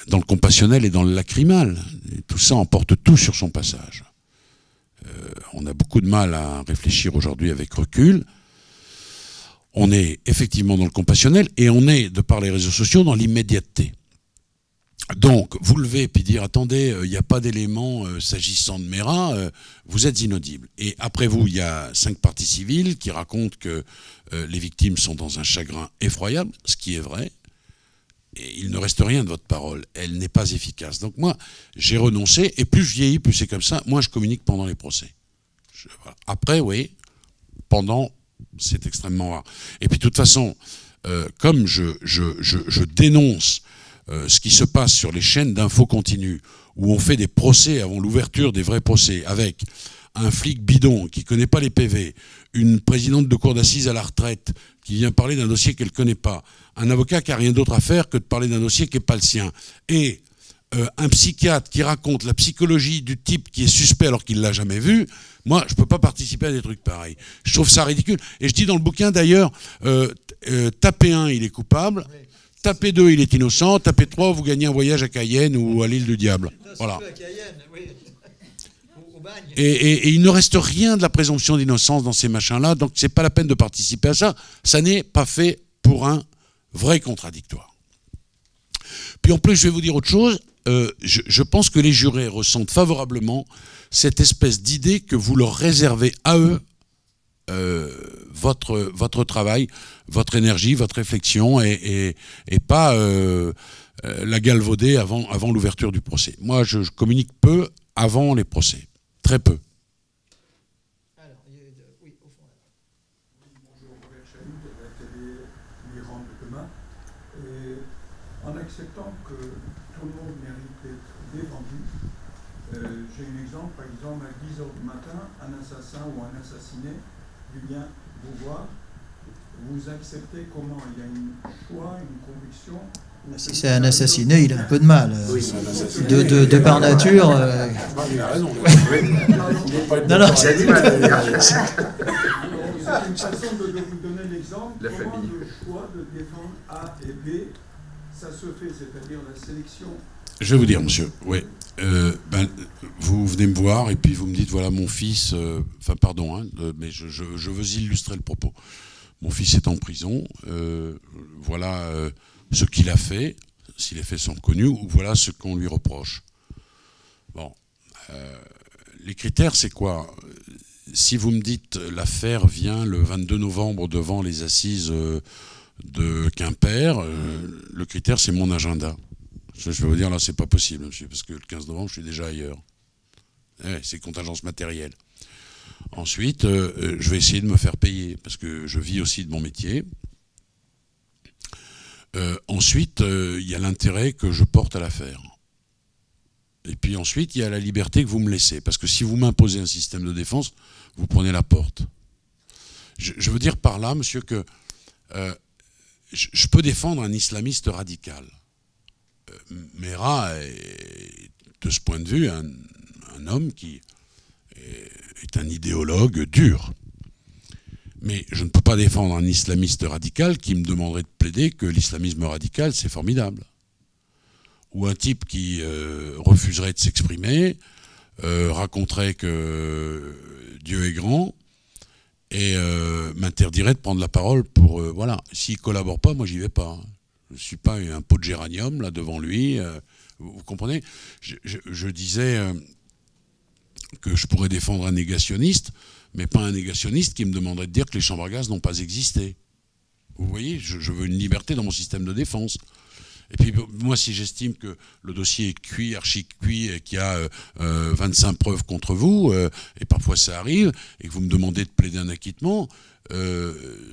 dans le compassionnel et dans le lacrymal, tout ça emporte tout sur son passage. On a beaucoup de mal à réfléchir aujourd'hui avec recul. On est effectivement dans le compassionnel et on est, de par les réseaux sociaux, dans l'immédiateté. Donc, vous levez et puis dire, attendez, il n'y a pas d'éléments s'agissant de Merah, vous êtes inaudible. Et après vous, il y a 5 parties civiles qui racontent que les victimes sont dans un chagrin effroyable, ce qui est vrai, et il ne reste rien de votre parole, elle n'est pas efficace. Donc moi, j'ai renoncé, et plus je vieillis, plus c'est comme ça, moi je communique pendant les procès. Voilà. Après, oui, pendant, c'est extrêmement rare. Et puis de toute façon, comme je dénonce ce qui se passe sur les chaînes d'infos continues, où on fait des procès avant l'ouverture des vrais procès, avec un flic bidon qui ne connaît pas les PV, une présidente de cour d'assises à la retraite qui vient parler d'un dossier qu'elle ne connaît pas, un avocat qui n'a rien d'autre à faire que de parler d'un dossier qui n'est pas le sien, et un psychiatre qui raconte la psychologie du type qui est suspect alors qu'il ne l'a jamais vu, moi, je ne peux pas participer à des trucs pareils. Je trouve ça ridicule. Et je dis dans le bouquin, d'ailleurs, tapez 1, il est coupable, tapez 2, il est innocent, tapez 3, vous gagnez un voyage à Cayenne ou à l'île du Diable. Voilà. Et il ne reste rien de la présomption d'innocence dans ces machins-là, donc c'est pas la peine de participer à ça. Ça n'est pas fait pour un vrai contradictoire. Puis en plus, je vais vous dire autre chose, je pense que les jurés ressentent favorablement cette espèce d'idée que vous leur réservez à eux votre travail, votre énergie, votre réflexion, et pas la galvauder avant l'ouverture du procès. Moi, je communique peu avant les procès. Très peu. Alors, oui, au fond. Bonjour, Robert Chalut de la télé l'Iran de demain. Et en acceptant que tout le monde mérite d'être défendu, j'ai un exemple, par exemple, à 10 h du matin, un assassin ou un assassiné vient vous voir, vous acceptez comment il y a un choix, une conviction. Si c'est un assassiné, il a un peu de mal. De par nature. Il a raison. Non. C'est une façon de vous donner l'exemple. Comment le choix de défendre A et B, ça se fait, c'est-à-dire la sélection. Je vais vous dire, monsieur. Oui. Vous venez me voir et puis vous me dites, voilà, mon fils. Enfin, pardon, hein, mais je veux illustrer le propos. Mon fils est en prison. Voilà. Ce qu'il a fait, si les faits sont reconnus, ou voilà ce qu'on lui reproche. Bon, les critères, c'est quoi? Si vous me dites l'affaire vient le 22 novembre devant les assises de Quimper, le critère, c'est mon agenda. Je vais vous dire, là, c'est pas possible, monsieur, parce que le 15 novembre, je suis déjà ailleurs. C'est contingence matérielle. Ensuite, je vais essayer de me faire payer, parce que je vis aussi de mon métier. Ensuite, il y a l'intérêt que je porte à l'affaire. Et puis ensuite, il y a la liberté que vous me laissez. Parce que si vous m'imposez un système de défense, vous prenez la porte. Je veux dire par là, monsieur, que je peux défendre un islamiste radical. Merah est, de ce point de vue, un homme qui est un idéologue dur. Mais je ne peux pas défendre un islamiste radical qui me demanderait de plaider que l'islamisme radical, c'est formidable. Ou un type qui refuserait de s'exprimer, raconterait que Dieu est grand et m'interdirait de prendre la parole pour... voilà, s'il ne collabore pas, moi j'y vais pas. Je ne suis pas un pot de géranium là devant lui. Vous comprenez? Je disais que je pourrais défendre un négationniste, mais pas un négationniste qui me demanderait de dire que les chambres à gaz n'ont pas existé. Vous voyez, je veux une liberté dans mon système de défense. Et puis moi, si j'estime que le dossier est cuit, archi cuit, et qu'il y a 25 preuves contre vous, et parfois ça arrive, et que vous me demandez de plaider un acquittement,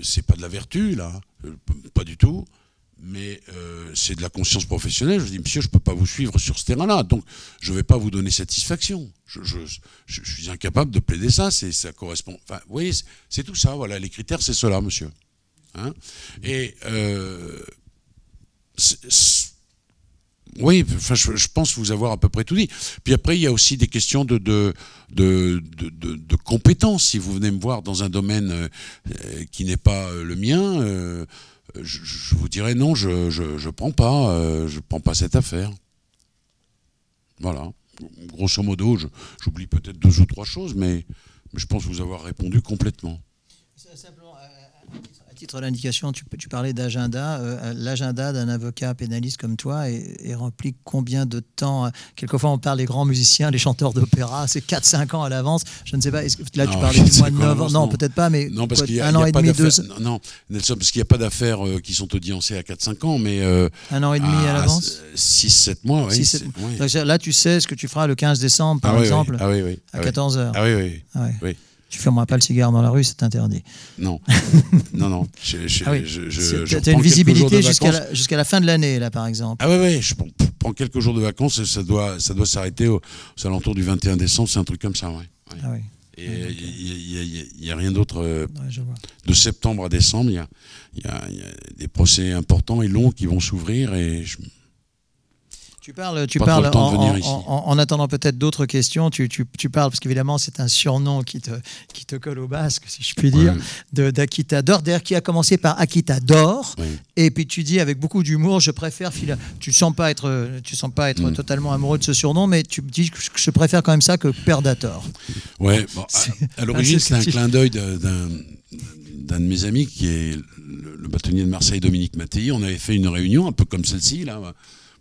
c'est pas de la vertu, là, pas du tout. Mais c'est de la conscience professionnelle. Je dis, monsieur, je ne peux pas vous suivre sur ce terrain-là, donc je ne vais pas vous donner satisfaction. Je suis incapable de plaider ça, ça correspond... Enfin, vous voyez, c'est tout ça, voilà, les critères, c'est cela, monsieur. Hein? Et... oui, enfin, je pense vous avoir à peu près tout dit. Puis après, il y a aussi des questions de compétences. Si vous venez me voir dans un domaine qui n'est pas le mien... je vous dirais non, je prends pas cette affaire. Voilà. Grosso modo, j'oublie peut-être 2 ou 3 choses, mais je pense vous avoir répondu complètement. Simplement, à titre d'indication, tu parlais d'agenda. L'agenda d'un avocat pénaliste comme toi est rempli combien de temps? Quelquefois, on parle des grands musiciens, les chanteurs d'opéra, c'est 4-5 ans à l'avance. Je ne sais pas, là non, tu parlais du mois de novembre. Non, peut-être pas, mais non, parce qu'il y a, 1 an et demi, 2 ans. Non, Nelson, parce qu'il n'y a pas d'affaires qui sont audiencées à 4-5 ans, mais... 1 an et demi à l'avance 6-7 mois, oui. 6-7 mois. Donc, là, tu sais ce que tu feras le 15 décembre, par exemple, oui. à 14h. Ah oui. Ah ouais. Oui. Tu fumeras pas le cigare dans la rue, c'est interdit. Non, non. Tu as une visibilité jusqu'à la fin de l'année, là, par exemple. Ah ouais, je prends quelques jours de vacances et ça doit s'arrêter aux alentours du 21 décembre, c'est un truc comme ça, ouais. Ah oui. Et il n'y a rien d'autre. Je vois. De septembre à décembre, il y a des procès importants et longs qui vont s'ouvrir et Tu parles en attendant peut-être d'autres questions, tu parles, parce qu'évidemment c'est un surnom qui te colle au basque, si je puis dire, d'Akitador, d'ailleurs qui a commencé par Akitador, et puis tu dis avec beaucoup d'humour, je préfère, tu ne sens pas être totalement amoureux de ce surnom, mais tu me dis que je préfère quand même ça que Perdator. Ouais, bon, à l'origine c'est un clin d'œil d'un de mes amis qui est le bâtonnier de Marseille, Dominique Mattei. On avait fait une réunion un peu comme celle-ci, là,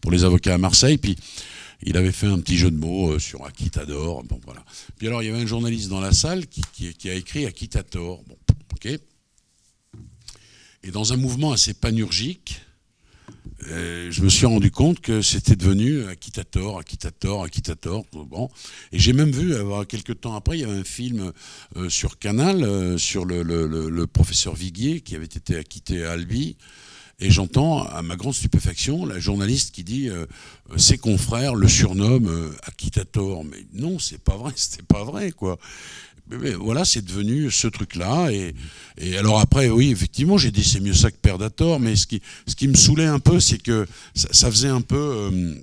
pour les avocats à Marseille, puis il avait fait un petit jeu de mots sur Akitador, bon voilà. Puis alors il y avait un journaliste dans la salle qui a écrit Akitator, bon, ok. Et dans un mouvement assez panurgique, je me suis rendu compte que c'était devenu Akitator, bon. Et j'ai même vu, quelques temps après, il y avait un film sur Canal, sur le professeur Viguier, qui avait été acquitté à Albi. Et j'entends, à ma grande stupéfaction, la journaliste qui dit ses confrères le surnomment Akitator. Mais non, c'est pas vrai, c'était pas vrai, quoi. Mais voilà, c'est devenu ce truc-là. Et alors après, oui, effectivement, j'ai dit c'est mieux ça que Perdator. Mais ce qui me saoulait un peu, c'est que ça faisait un peu.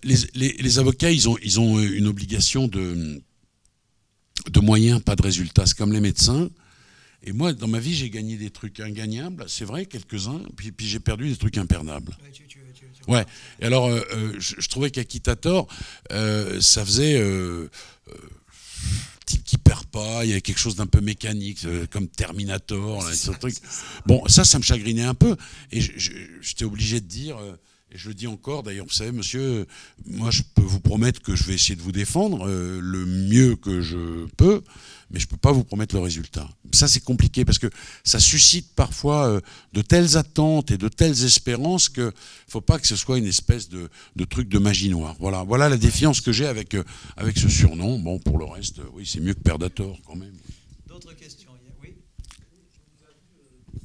Les avocats, ils ont une obligation de moyens, pas de résultats. C'est comme les médecins. Et moi, dans ma vie, j'ai gagné des trucs ingagnables, c'est vrai, quelques-uns, puis j'ai perdu des trucs imperdables. Ouais. Et alors, je trouvais qu'Akitator, ça faisait type qui perd pas, il y avait quelque chose d'un peu mécanique, comme Terminator, là, ce truc. Bon, ça me chagrinait un peu. Et j'étais obligé de dire, et je le dis encore, d'ailleurs, vous savez, monsieur, moi, je peux vous promettre que je vais essayer de vous défendre le mieux que je peux, mais je ne peux pas vous promettre le résultat. Ça, c'est compliqué parce que ça suscite parfois de telles attentes et de telles espérances qu'il ne faut pas que ce soit une espèce de truc de magie noire. Voilà la défiance que j'ai avec ce surnom. Bon, pour le reste, oui, c'est mieux que Perdator quand même. D'autres questions? Oui. On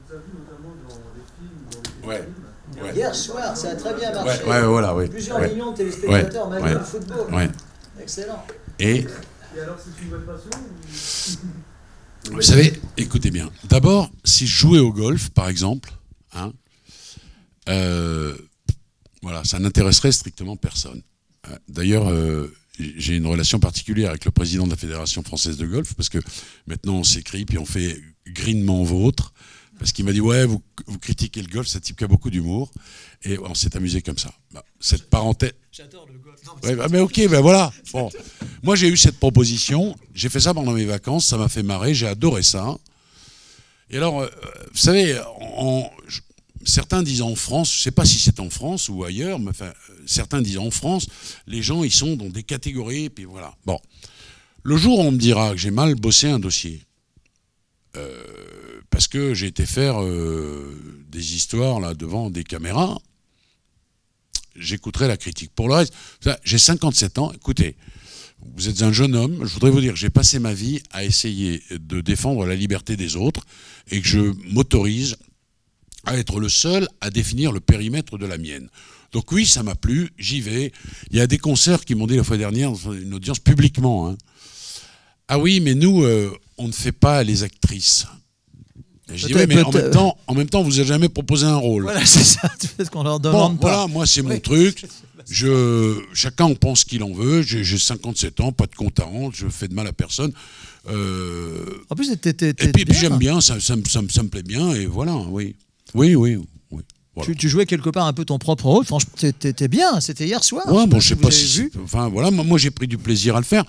vous a vu notamment dans les films, Ouais. Ouais. Hier soir, ça a très bien marché. Voilà. Plusieurs millions de téléspectateurs, malgré le football. Ouais. Excellent. Et alors, c'est une bonne passion ou... Vous savez, écoutez bien. D'abord, si je jouais au golf, par exemple, voilà, ça n'intéresserait strictement personne. D'ailleurs, j'ai une relation particulière avec le président de la Fédération française de golf, parce que maintenant on s'écrit, puis on fait greenement vôtre, parce qu'il m'a dit, ouais, vous critiquez le golf, c'est un type qui a beaucoup d'humour, et on s'est amusé comme ça. Cette parenthèse... J'adore le golf. Mais ok, voilà. Bon. Moi, j'ai eu cette proposition, j'ai fait ça pendant mes vacances, ça m'a fait marrer, j'ai adoré ça. Et alors, vous savez, certains disent en France, je ne sais pas si c'est en France ou ailleurs, mais enfin, certains disent en France, les gens, ils sont dans des catégories, puis voilà. Bon. Le jour où on me dira que j'ai mal bossé un dossier, parce que j'ai été faire des histoires là devant des caméras, j'écouterai la critique. Pour le reste, j'ai 57 ans, écoutez, vous êtes un jeune homme, je voudrais vous dire que j'ai passé ma vie à essayer de défendre la liberté des autres et que je m'autorise à être le seul à définir le périmètre de la mienne. Donc oui, ça m'a plu, j'y vais. Il y a des concerts qui m'ont dit la fois dernière, dans une audience publiquement, ah oui, mais nous, on ne fait pas les actrices. Et je dis, ouais, mais en même temps, vous n'avez jamais proposé un rôle. Voilà, c'est ça, parce qu'on leur demande pas. Voilà, moi, c'est mon truc. Chacun en pense qu'il en veut. J'ai 57 ans, pas de compte à rendre, je fais de mal à personne. En plus, et puis j'aime bien, ça me plaît bien, et voilà, oui. Voilà. Tu jouais quelque part un peu ton propre rôle. Franchement, t'étais bien. C'était hier soir. Ouais, bon, je sais pas si. Enfin, voilà, moi, j'ai pris du plaisir à le faire.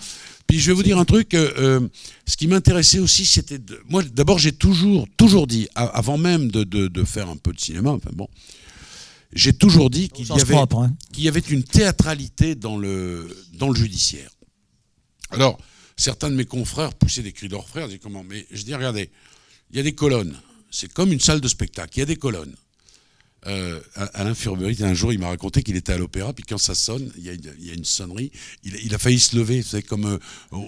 Puis je vais vous dire un truc, ce qui m'intéressait aussi, c'était... Moi, d'abord, j'ai toujours dit, avant même de faire un peu de cinéma, enfin bon, j'ai toujours dit qu'il y avait une théâtralité dans le judiciaire. Alors, certains de mes confrères poussaient des cris d'orfraie, disaient comment, mais je dis, regardez, il y a des colonnes, c'est comme une salle de spectacle, il y a des colonnes. Alain Furbery, un jour, il m'a raconté qu'il était à l'opéra, puis quand ça sonne, il y a une sonnerie, il a failli se lever, c'est comme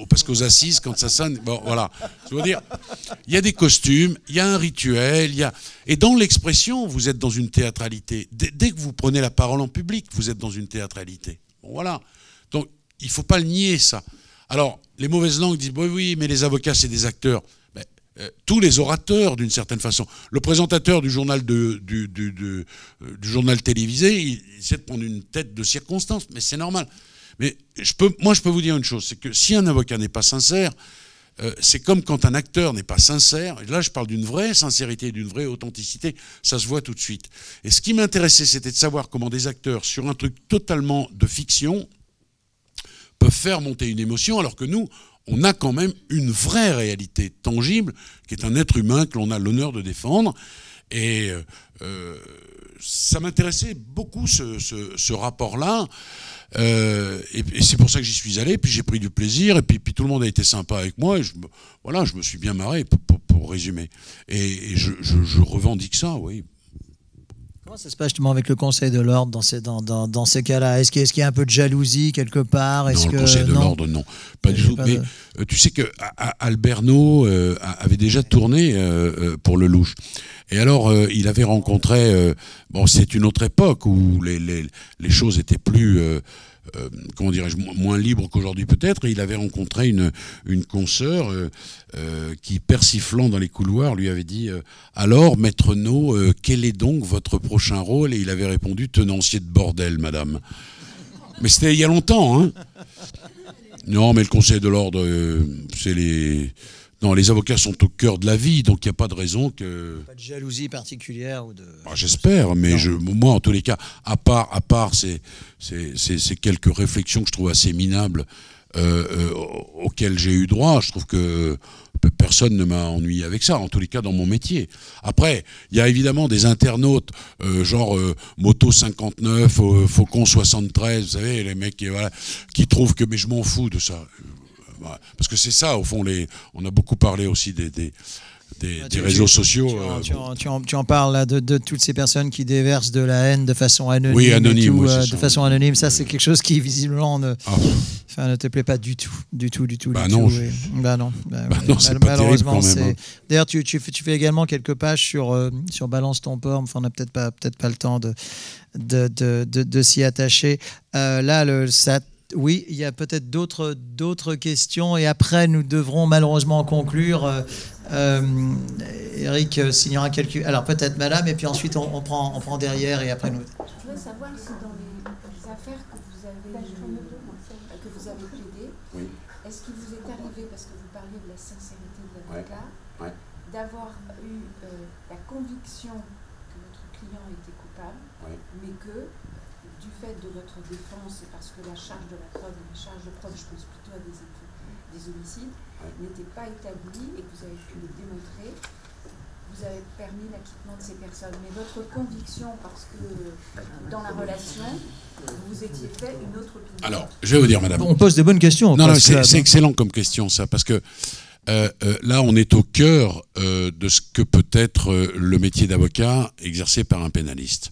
parce qu'aux assises, quand ça sonne, bon, voilà. Je veux dire, il y a des costumes, il y a un rituel, et dans l'expression, vous êtes dans une théâtralité. Dès que vous prenez la parole en public, vous êtes dans une théâtralité. Bon, voilà. Donc, il ne faut pas le nier, ça. Alors, les mauvaises langues disent, oui, mais les avocats, c'est des acteurs. Tous les orateurs, d'une certaine façon. Le présentateur du journal, du journal télévisé, il essaie de prendre une tête de circonstance, mais c'est normal. Mais moi, je peux vous dire une chose, c'est que si un avocat n'est pas sincère, c'est comme quand un acteur n'est pas sincère. Et là, je parle d'une vraie sincérité, d'une vraie authenticité. Ça se voit tout de suite. Et ce qui m'intéressait, c'était de savoir comment des acteurs, sur un truc totalement de fiction, peuvent faire monter une émotion, alors que nous, on a quand même une vraie réalité tangible, qui est un être humain que l'on a l'honneur de défendre. Et ça m'intéressait beaucoup, ce rapport-là. Et c'est pour ça que j'y suis allé, puis j'ai pris du plaisir, et puis tout le monde a été sympa avec moi, et je me suis bien marré, pour résumer. Et je revendique ça, oui. Comment ça se passe justement avec le Conseil de l'Ordre dans ces cas-là? Est-ce qu'il y a un peu de jalousie quelque part? Non, le Conseil de l'Ordre, non. Pas du tout. Mais tu sais que Alberno avait déjà tourné pour Lelouch. Et alors, il avait rencontré... bon, c'est une autre époque où les choses étaient plus... comment dirais-je, moins libre qu'aujourd'hui peut-être, et il avait rencontré une consoeur qui, persiflant dans les couloirs, lui avait dit « Alors, maître No, quel est donc votre prochain rôle ?» Et il avait répondu « Tenancier de bordel, madame. » Mais c'était il y a longtemps, hein. Non, mais le Conseil de l'Ordre, c'est les... Non, les avocats sont au cœur de la vie, donc il n'y a pas de raison que... Pas de jalousie particulière ou de... J'espère, mais moi, en tous les cas, à part ces quelques réflexions que je trouve assez minables, auxquelles j'ai eu droit, je trouve que personne ne m'a ennuyé avec ça, en tous les cas dans mon métier. Après, il y a évidemment des internautes, genre Moto 59, Faucon 73, vous savez, les mecs qui trouvent que... Mais je m'en fous de ça. Parce que c'est ça, au fond, on a beaucoup parlé aussi des réseaux sociaux. Tu en parles là, de toutes ces personnes qui déversent de la haine de façon anonyme. Oui, anonyme, oui, de façon anonyme. Ça, c'est quelque chose qui, visiblement, ne te plaît pas du tout. Bah non, non. C'est pas terrible quand même. Hein. D'ailleurs, tu fais également quelques pages sur Balance ton porc. Enfin, on n'a peut-être pas le temps de s'y attacher. Là, oui, il y a peut-être d'autres questions et après nous devrons malheureusement conclure. Eric signera quelques... Alors peut-être madame et puis ensuite on prend derrière et après nous... Je voudrais savoir si dans les affaires que vous avez plaidées, oui. Est-ce qu'il vous est arrivé, parce que vous parliez de la sincérité de l'avocat, d'avoir eu la conviction que votre client était coupable, mais que du fait de votre défense, et parce que la charge de preuve, je pense plutôt à des homicides, n'était pas établie et que vous avez pu le démontrer, vous avez permis l'acquittement de ces personnes. Mais votre conviction, parce que dans la relation, vous étiez fait une autre opinion. Alors, je vais vous dire, madame. On pose des bonnes questions. Non, c'est excellent comme question, ça, parce que là, on est au cœur de ce que peut être le métier d'avocat exercé par un pénaliste.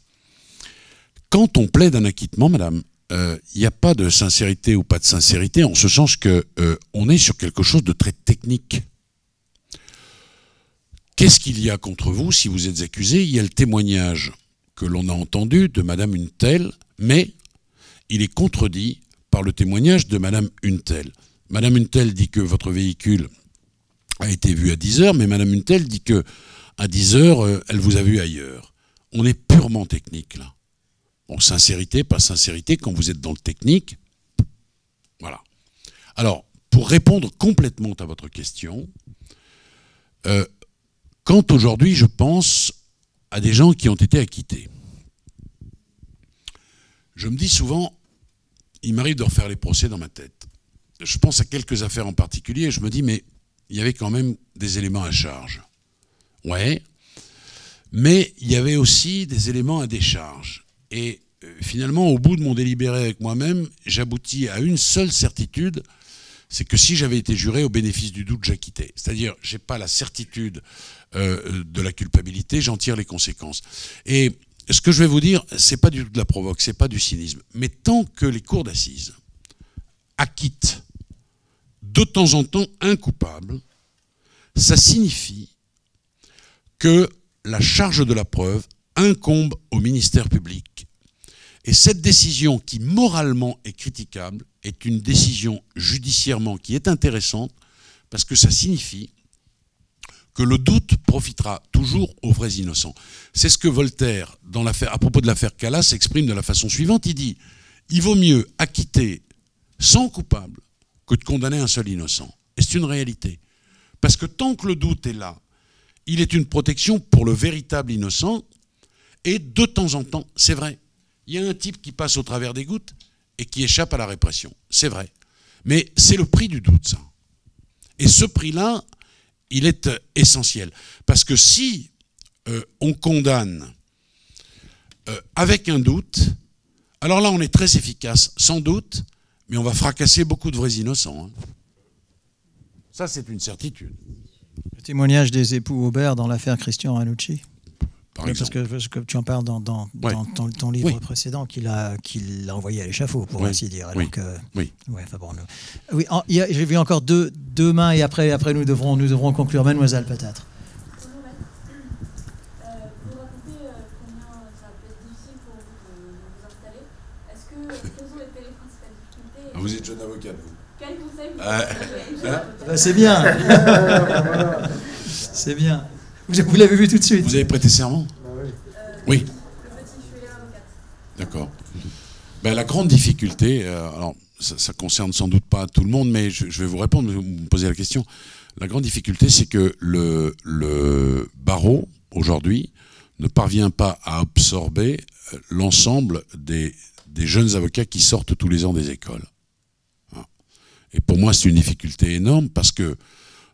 Quand on plaide un acquittement, madame, il n'y a pas de sincérité ou pas de sincérité, en ce sens qu'on est sur quelque chose de très technique. Qu'est-ce qu'il y a contre vous si vous êtes accusé? Il y a le témoignage que l'on a entendu de madame une telle, mais il est contredit par le témoignage de madame une telle. Madame une telle dit que votre véhicule a été vu à 10 heures, mais madame une telle dit que à 10 heures, elle vous a vu ailleurs. On est purement technique, là. Bon, sincérité, pas sincérité, quand vous êtes dans le technique, voilà. Alors, pour répondre complètement à votre question, quand aujourd'hui je pense à des gens qui ont été acquittés, je me dis souvent, il m'arrive de refaire les procès dans ma tête. Je pense à quelques affaires en particulier et je me dis, mais il y avait quand même des éléments à charge. Ouais, mais il y avait aussi des éléments à décharge. Et finalement, au bout de mon délibéré avec moi-même, j'aboutis à une seule certitude, c'est que si j'avais été juré, au bénéfice du doute, j'acquittais. C'est-à-dire, je n'ai pas la certitude de la culpabilité, j'en tire les conséquences. Et ce que je vais vous dire, c'est pas du tout de la provoque, c'est pas du cynisme. Mais tant que les cours d'assises acquittent de temps en temps un coupable, ça signifie que la charge de la preuve incombe au ministère public. Et cette décision, qui moralement est critiquable, est une décision judiciairement qui est intéressante, parce que ça signifie que le doute profitera toujours aux vrais innocents. C'est ce que Voltaire, à propos de l'affaire Calas, exprime de la façon suivante. Il dit « Il vaut mieux acquitter 100 coupables que de condamner un seul innocent ». Et c'est une réalité. Parce que tant que le doute est là, il est une protection pour le véritable innocent. Et de temps en temps, c'est vrai, il y a un type qui passe au travers des gouttes et qui échappe à la répression. C'est vrai. Mais c'est le prix du doute, ça. Et ce prix-là, il est essentiel. Parce que si on condamne avec un doute, alors là, on est très efficace, sans doute, mais on va fracasser beaucoup de vrais innocents. Hein. Ça, c'est une certitude. Le témoignage des époux Aubert dans l'affaire Christian Ranucci. Parce que tu en parles dans ton livre précédent qu'il a envoyé à l'échafaud, pour ainsi dire. Alors que, ouais, enfin bon, j'ai vu encore deux mains et après nous devrons conclure. Mademoiselle, peut-être. Bonjour, maître. Vous racontez combien ça peut être difficile pour vous de vous installer. Quelles ont été les principales difficultés? Vous êtes jeune avocate, vous. Quel conseil vous c'est bien. C'est bien. Vous l'avez vu tout de suite. Vous avez prêté serment? Oui. Le petit, je suis l'avocate. D'accord. Ben, la grande difficulté, alors ça concerne sans doute pas tout le monde, mais je vais vous répondre, vous me posez la question. La grande difficulté, c'est que le barreau, aujourd'hui, ne parvient pas à absorber l'ensemble des jeunes avocats qui sortent tous les ans des écoles. Et pour moi, c'est une difficulté énorme parce que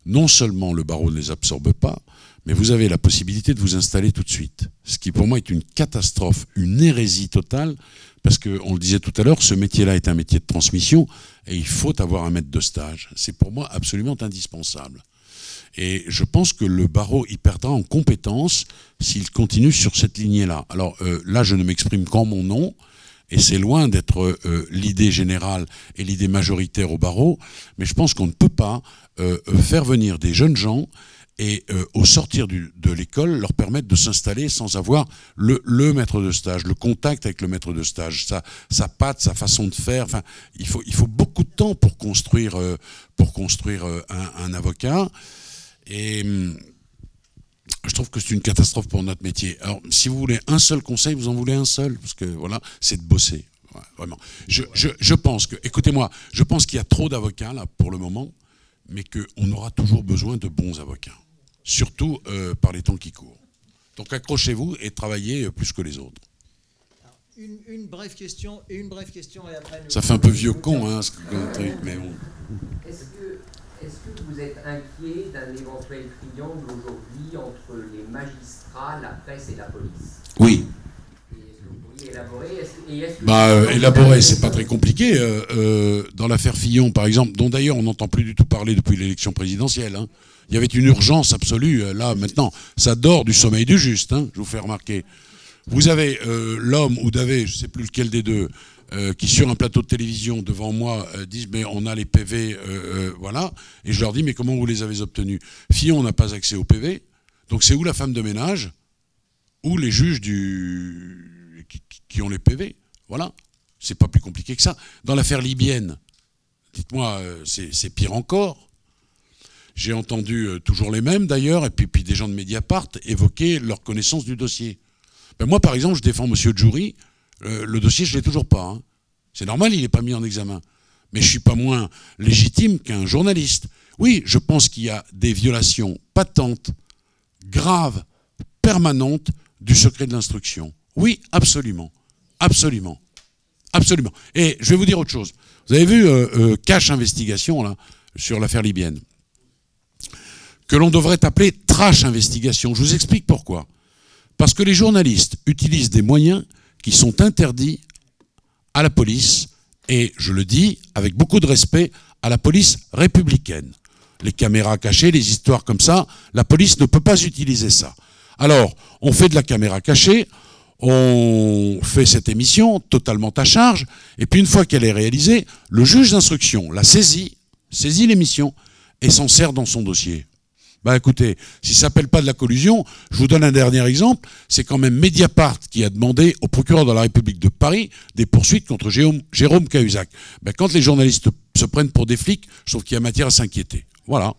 non seulement le barreau ne les absorbe pas, mais vous avez la possibilité de vous installer tout de suite. Ce qui pour moi est une catastrophe, une hérésie totale, parce qu'on le disait tout à l'heure, ce métier-là est un métier de transmission et il faut avoir un maître de stage. C'est pour moi absolument indispensable. Et je pense que le barreau y perdra en compétences s'il continue sur cette lignée-là. Alors là, je ne m'exprime qu'en mon nom, et c'est loin d'être l'idée générale et l'idée majoritaire au barreau, mais je pense qu'on ne peut pas faire venir des jeunes gens et au sortir de l'école, leur permettre de s'installer sans avoir le maître de stage, le contact avec le maître de stage, sa patte, sa façon de faire. Enfin, il faut beaucoup de temps pour construire un avocat. Et je trouve que c'est une catastrophe pour notre métier. Alors, si vous voulez un seul conseil, vous en voulez un seul, parce que voilà, c'est de bosser. Ouais, vraiment. Je pense que, écoutez-moi, je pense qu'il y a trop d'avocats là pour le moment, mais qu'on aura toujours besoin de bons avocats, surtout par les temps qui courent. Donc accrochez-vous et travaillez plus que les autres. Une brève question et après... Ça fait un peu vieux con, hein, ce truc, mais bon. Est-ce que vous êtes inquiet d'un éventuel triangle aujourd'hui entre les magistrats, la presse et la police? Oui. Élaborer, c'est pas très compliqué. Dans l'affaire Fillon, par exemple, dont d'ailleurs on n'entend plus du tout parler depuis l'élection présidentielle, hein. Il y avait une urgence absolue. Là, maintenant, ça dort du sommeil du juste, hein, je vous fais remarquer. Vous avez l'homme ou Davé, je ne sais plus lequel des deux, qui sur un plateau de télévision devant moi disent mais on a les PV, voilà. Et je leur dis mais comment vous les avez obtenus? Fillon n'a pas accès aux PV, donc c'est où la femme de ménage ou les juges qui ont les PV, voilà. C'est pas plus compliqué que ça. Dans l'affaire libyenne, dites-moi, c'est pire encore. J'ai entendu toujours les mêmes d'ailleurs, et puis des gens de Mediapart évoquer leur connaissance du dossier. Ben moi par exemple, je défends M. Djouri, le dossier je ne l'ai toujours pas. Hein. C'est normal, il n'est pas mis en examen. Mais je ne suis pas moins légitime qu'un journaliste. Oui, je pense qu'il y a des violations patentes, graves, permanentes du secret de l'instruction. Oui, absolument. Absolument. Absolument. Et je vais vous dire autre chose. Vous avez vu Cache Investigation, là, sur l'affaire libyenne, que l'on devrait appeler Trash Investigation. Je vous explique pourquoi. Parce que les journalistes utilisent des moyens qui sont interdits à la police, et je le dis avec beaucoup de respect, à la police républicaine. Les caméras cachées, les histoires comme ça, la police ne peut pas utiliser ça. Alors, on fait de la caméra cachée, on fait cette émission totalement à charge, et puis une fois qu'elle est réalisée, le juge d'instruction la saisit l'émission, et s'en sert dans son dossier. Bah écoutez, si ça s'appelle pas de la collusion, je vous donne un dernier exemple, c'est quand même Mediapart qui a demandé au procureur de la République de Paris des poursuites contre Jérôme Cahuzac. Bah, quand les journalistes se prennent pour des flics, je trouve qu'il y a matière à s'inquiéter. Voilà.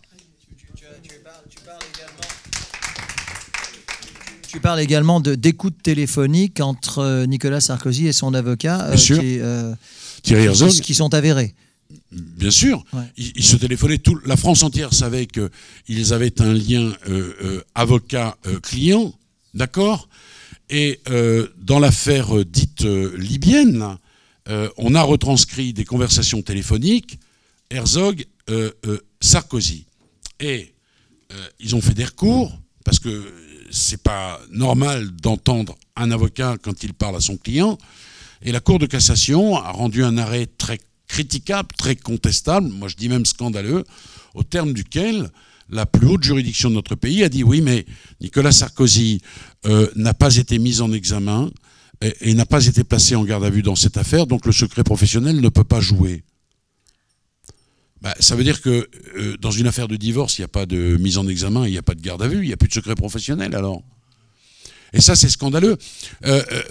Tu parles également d'écoute téléphonique entre Nicolas Sarkozy et son avocat, Thierry Herzog, qui sont avérés. Bien sûr, ouais. Ils se téléphonaient, la France entière savait qu'ils avaient un lien avocat-client, d'accord. Et dans l'affaire dite libyenne, on a retranscrit des conversations téléphoniques, Herzog, Sarkozy. Et ils ont fait des recours, parce que c'est pas normal d'entendre un avocat quand il parle à son client. Et la Cour de cassation a rendu un arrêt très critiquable, très contestable, moi je dis même scandaleux, au terme duquel la plus haute juridiction de notre pays a dit oui, mais Nicolas Sarkozy n'a pas été mis en examen et n'a pas été placé en garde à vue dans cette affaire, donc le secret professionnel ne peut pas jouer. Bah, ça veut dire que dans une affaire de divorce, il n'y a pas de mise en examen, il n'y a pas de garde à vue, il n'y a plus de secret professionnel alors. Et ça c'est scandaleux,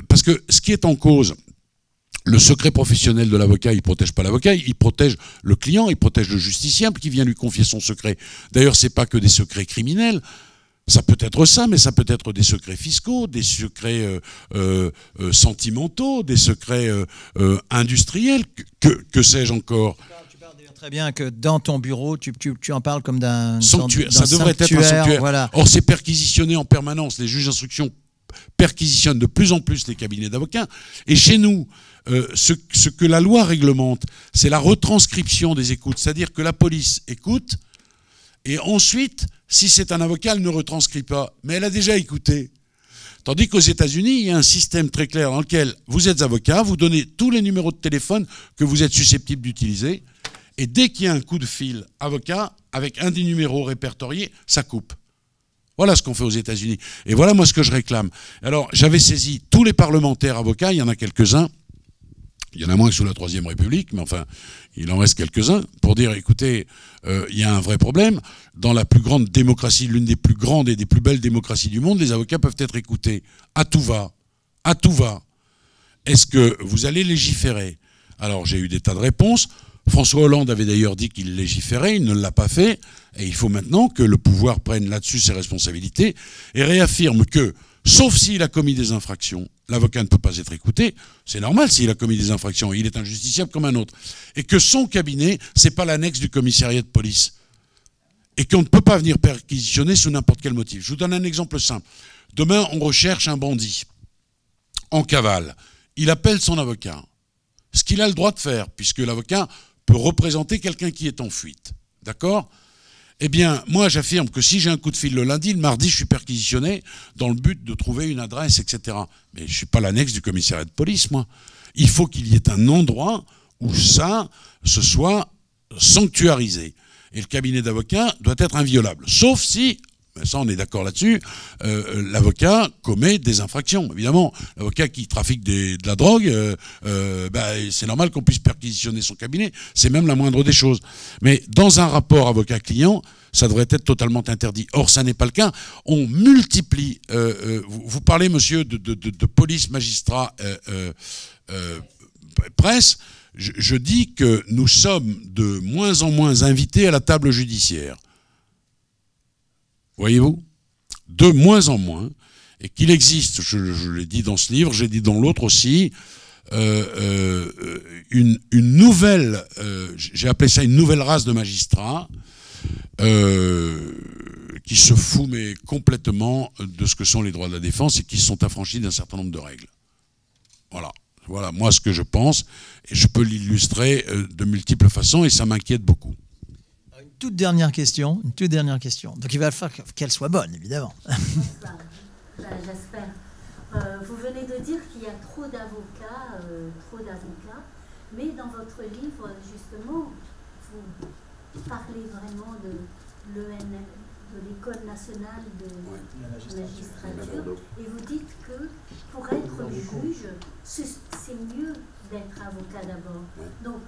parce que ce qui est en cause, le secret professionnel de l'avocat, il ne protège pas l'avocat, il protège le client, il protège le justiciable qui vient lui confier son secret. D'ailleurs, ce n'est pas que des secrets criminels, ça peut être ça, mais ça peut être des secrets fiscaux, des secrets sentimentaux, des secrets industriels, que sais-je encore. Tu parles d'ailleurs très bien que dans ton bureau, tu en parles comme d'un sanctuaire. Ça devrait être un sanctuaire. Voilà. Or, c'est perquisitionné en permanence. Les juges d'instruction perquisitionnent de plus en plus les cabinets d'avocats. Et chez nous, ce que la loi réglemente, c'est la retranscription des écoutes. C'est-à-dire que la police écoute, et ensuite, si c'est un avocat, elle ne retranscrit pas. Mais elle a déjà écouté. Tandis qu'aux États-Unis, il y a un système très clair dans lequel vous êtes avocat, vous donnez tous les numéros de téléphone que vous êtes susceptible d'utiliser, et dès qu'il y a un coup de fil avocat, avec un des numéros répertoriés, ça coupe. Voilà ce qu'on fait aux États-Unis. Et voilà moi ce que je réclame. Alors, j'avais saisi tous les parlementaires avocats, il y en a quelques-uns, il y en a moins que sous la Troisième République, mais enfin, il en reste quelques-uns, pour dire, écoutez, il y a un vrai problème. Dans la plus grande démocratie, l'une des plus grandes et des plus belles démocraties du monde, les avocats peuvent être écoutés. À tout va. À tout va. Est-ce que vous allez légiférer? Alors, j'ai eu des tas de réponses. François Hollande avait d'ailleurs dit qu'il légiférait, il ne l'a pas fait. Et il faut maintenant que le pouvoir prenne là-dessus ses responsabilités et réaffirme que, sauf s'il a commis des infractions, l'avocat ne peut pas être écouté. C'est normal s'il a commis des infractions. Il est un justiciable comme un autre. Et que son cabinet, c'est pas l'annexe du commissariat de police. Et qu'on ne peut pas venir perquisitionner sous n'importe quel motif. Je vous donne un exemple simple. Demain, on recherche un bandit en cavale. Il appelle son avocat. Ce qu'il a le droit de faire, puisque l'avocat peut représenter quelqu'un qui est en fuite. D'accord ? Eh bien, moi, j'affirme que si j'ai un coup de fil le lundi, le mardi, je suis perquisitionné dans le but de trouver une adresse, etc. Mais je ne suis pas l'annexe du commissariat de police, moi. Il faut qu'il y ait un endroit où ça se soit sanctuarisé. Et le cabinet d'avocat doit être inviolable. Sauf si, ça on est d'accord là-dessus, l'avocat commet des infractions. Évidemment, l'avocat qui trafique de la drogue, c'est normal qu'on puisse perquisitionner son cabinet. C'est même la moindre des choses. Mais dans un rapport avocat-client, ça devrait être totalement interdit. Or, ça n'est pas le cas. On multiplie. Vous parlez, monsieur, de police, magistrat, presse. Je dis que nous sommes de moins en moins invités à la table judiciaire. Voyez-vous ? De moins en moins. Et qu'il existe, je l'ai dit dans ce livre, j'ai dit dans l'autre aussi, une nouvelle, j'ai appelé ça une nouvelle race de magistrats, qui se fout mais complètement de ce que sont les droits de la défense et qui se sont affranchis d'un certain nombre de règles. Voilà, moi ce que je pense, et je peux l'illustrer de multiples façons, et ça m'inquiète beaucoup. Une toute dernière question. Donc il va falloir qu'elle soit bonne, évidemment. J'espère. Vous venez de dire qu'il y a trop d'avocats, mais dans votre livre, justement, vous parlez vraiment de l'École nationale de la magistrature, et vous dites que pour être juge, c'est mieux d'être avocat d'abord. Donc,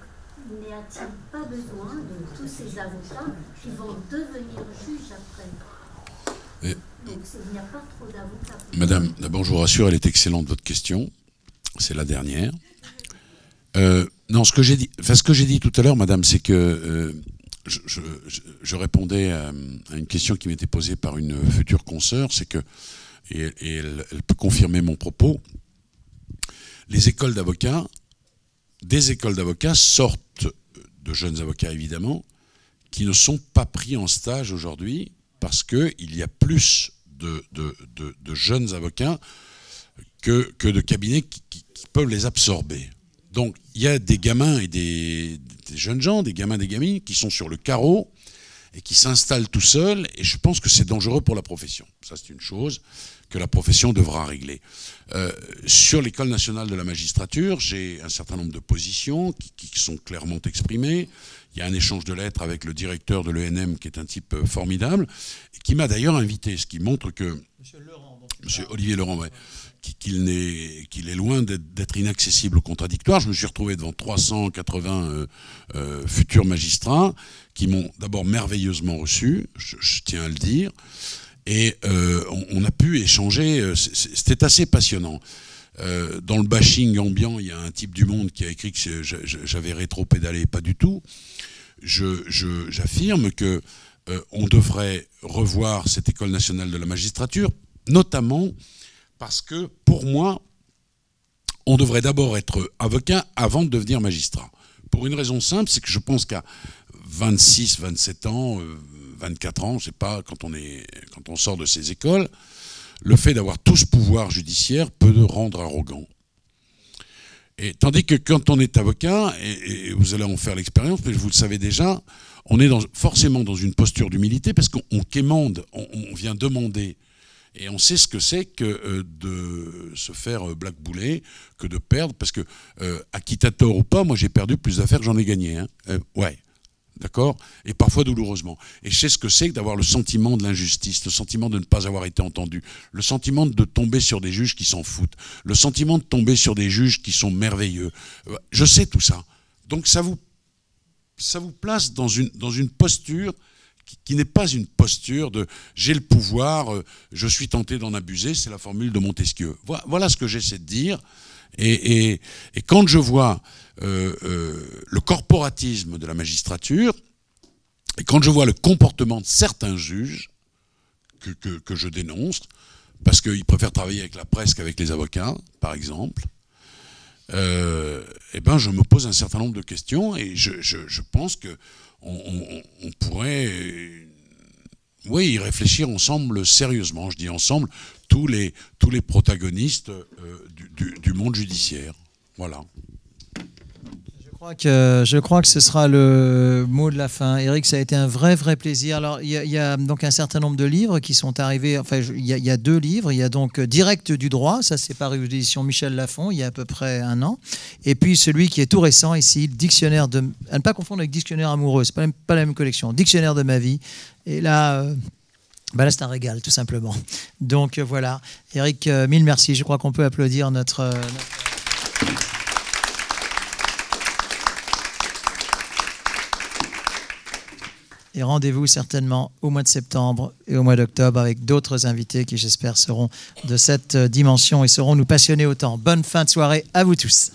n'y a-t-il pas besoin de tous ces avocats qui vont devenir juges après? Donc, il n'y a pas trop d'avocats. Madame, d'abord, je vous rassure, elle est excellente, votre question. C'est la dernière. Non, ce que j'ai dit tout à l'heure, madame, c'est que je répondais à une question qui m'était posée par une future consoeur, c'est que, et elle peut confirmer mon propos, des écoles d'avocats sortent de jeunes avocats, évidemment, qui ne sont pas pris en stage aujourd'hui parce qu'il y a plus de jeunes avocats que de cabinets qui peuvent les absorber. Donc, il y a des gamins et des jeunes gens, des gamins, des gamines qui sont sur le carreau et qui s'installent tout seuls, et je pense que c'est dangereux pour la profession. Ça, c'est une chose que la profession devra régler. Sur l'École nationale de la magistrature, j'ai un certain nombre de positions qui sont clairement exprimées. Il y a un échange de lettres avec le directeur de l'ENM, qui est un type formidable, et qui m'a d'ailleurs invité, ce qui montre que... Monsieur Olivier Laurent, ouais, qu'il est loin d'être inaccessible au contradictoire. Je me suis retrouvé devant 380 futurs magistrats qui m'ont d'abord merveilleusement reçu, je tiens à le dire, et on a pu échanger, c'était assez passionnant. Dans le bashing ambiant, il y a un type du Monde qui a écrit que j'avais rétro-pédalé, pas du tout. J'affirme que on devrait revoir cette École nationale de la magistrature, notamment parce que, pour moi, on devrait d'abord être avocat avant de devenir magistrat. Pour une raison simple, c'est que je pense qu'à 26, 27 ans, 24 ans, je ne sais pas, quand on sort de ces écoles, le fait d'avoir tout ce pouvoir judiciaire peut le rendre arrogant. Et tandis que quand on est avocat, et vous allez en faire l'expérience, mais vous le savez déjà, on est forcément dans une posture d'humilité parce qu'on quémande, on vient demander. Et on sait ce que c'est que de se faire blackbouler, que de perdre, parce que, acquittateur ou pas, moi j'ai perdu plus d'affaires que j'en ai gagné. Hein. Ouais, d'accord ? Et parfois douloureusement. Et je sais ce que c'est que d'avoir le sentiment de l'injustice, le sentiment de ne pas avoir été entendu, le sentiment de tomber sur des juges qui s'en foutent, le sentiment de tomber sur des juges qui sont merveilleux. Je sais tout ça. Donc ça vous place dans une posture qui n'est pas une posture de « j'ai le pouvoir, je suis tenté d'en abuser », c'est la formule de Montesquieu. Voilà ce que j'essaie de dire. Et quand je vois le corporatisme de la magistrature, et quand je vois le comportement de certains juges que je dénonce, parce qu'ils préfèrent travailler avec la presse qu'avec les avocats, par exemple, eh ben je me pose un certain nombre de questions, et je pense que on pourrait y réfléchir ensemble sérieusement. Je dis ensemble tous les protagonistes du monde judiciaire. Voilà. Je crois que ce sera le mot de la fin. Éric, ça a été un vrai plaisir. Alors, il y a donc un certain nombre de livres qui sont arrivés. Enfin, il y a 2 livres. Il y a donc Direct du droit, ça c'est paru aux éditions Michel Lafon, il y a à peu près 1 an. Et puis celui qui est tout récent ici, Dictionnaire de... À ne pas confondre avec Dictionnaire amoureux, c'est pas la même collection. Dictionnaire de ma vie. Et là... là, c'est un régal, tout simplement. Donc voilà. Éric, mille merci. Je crois qu'on peut applaudir notre... Et rendez-vous certainement au mois de septembre et au mois d'octobre avec d'autres invités qui, j'espère, seront de cette dimension et sauront nous passionner autant. Bonne fin de soirée à vous tous.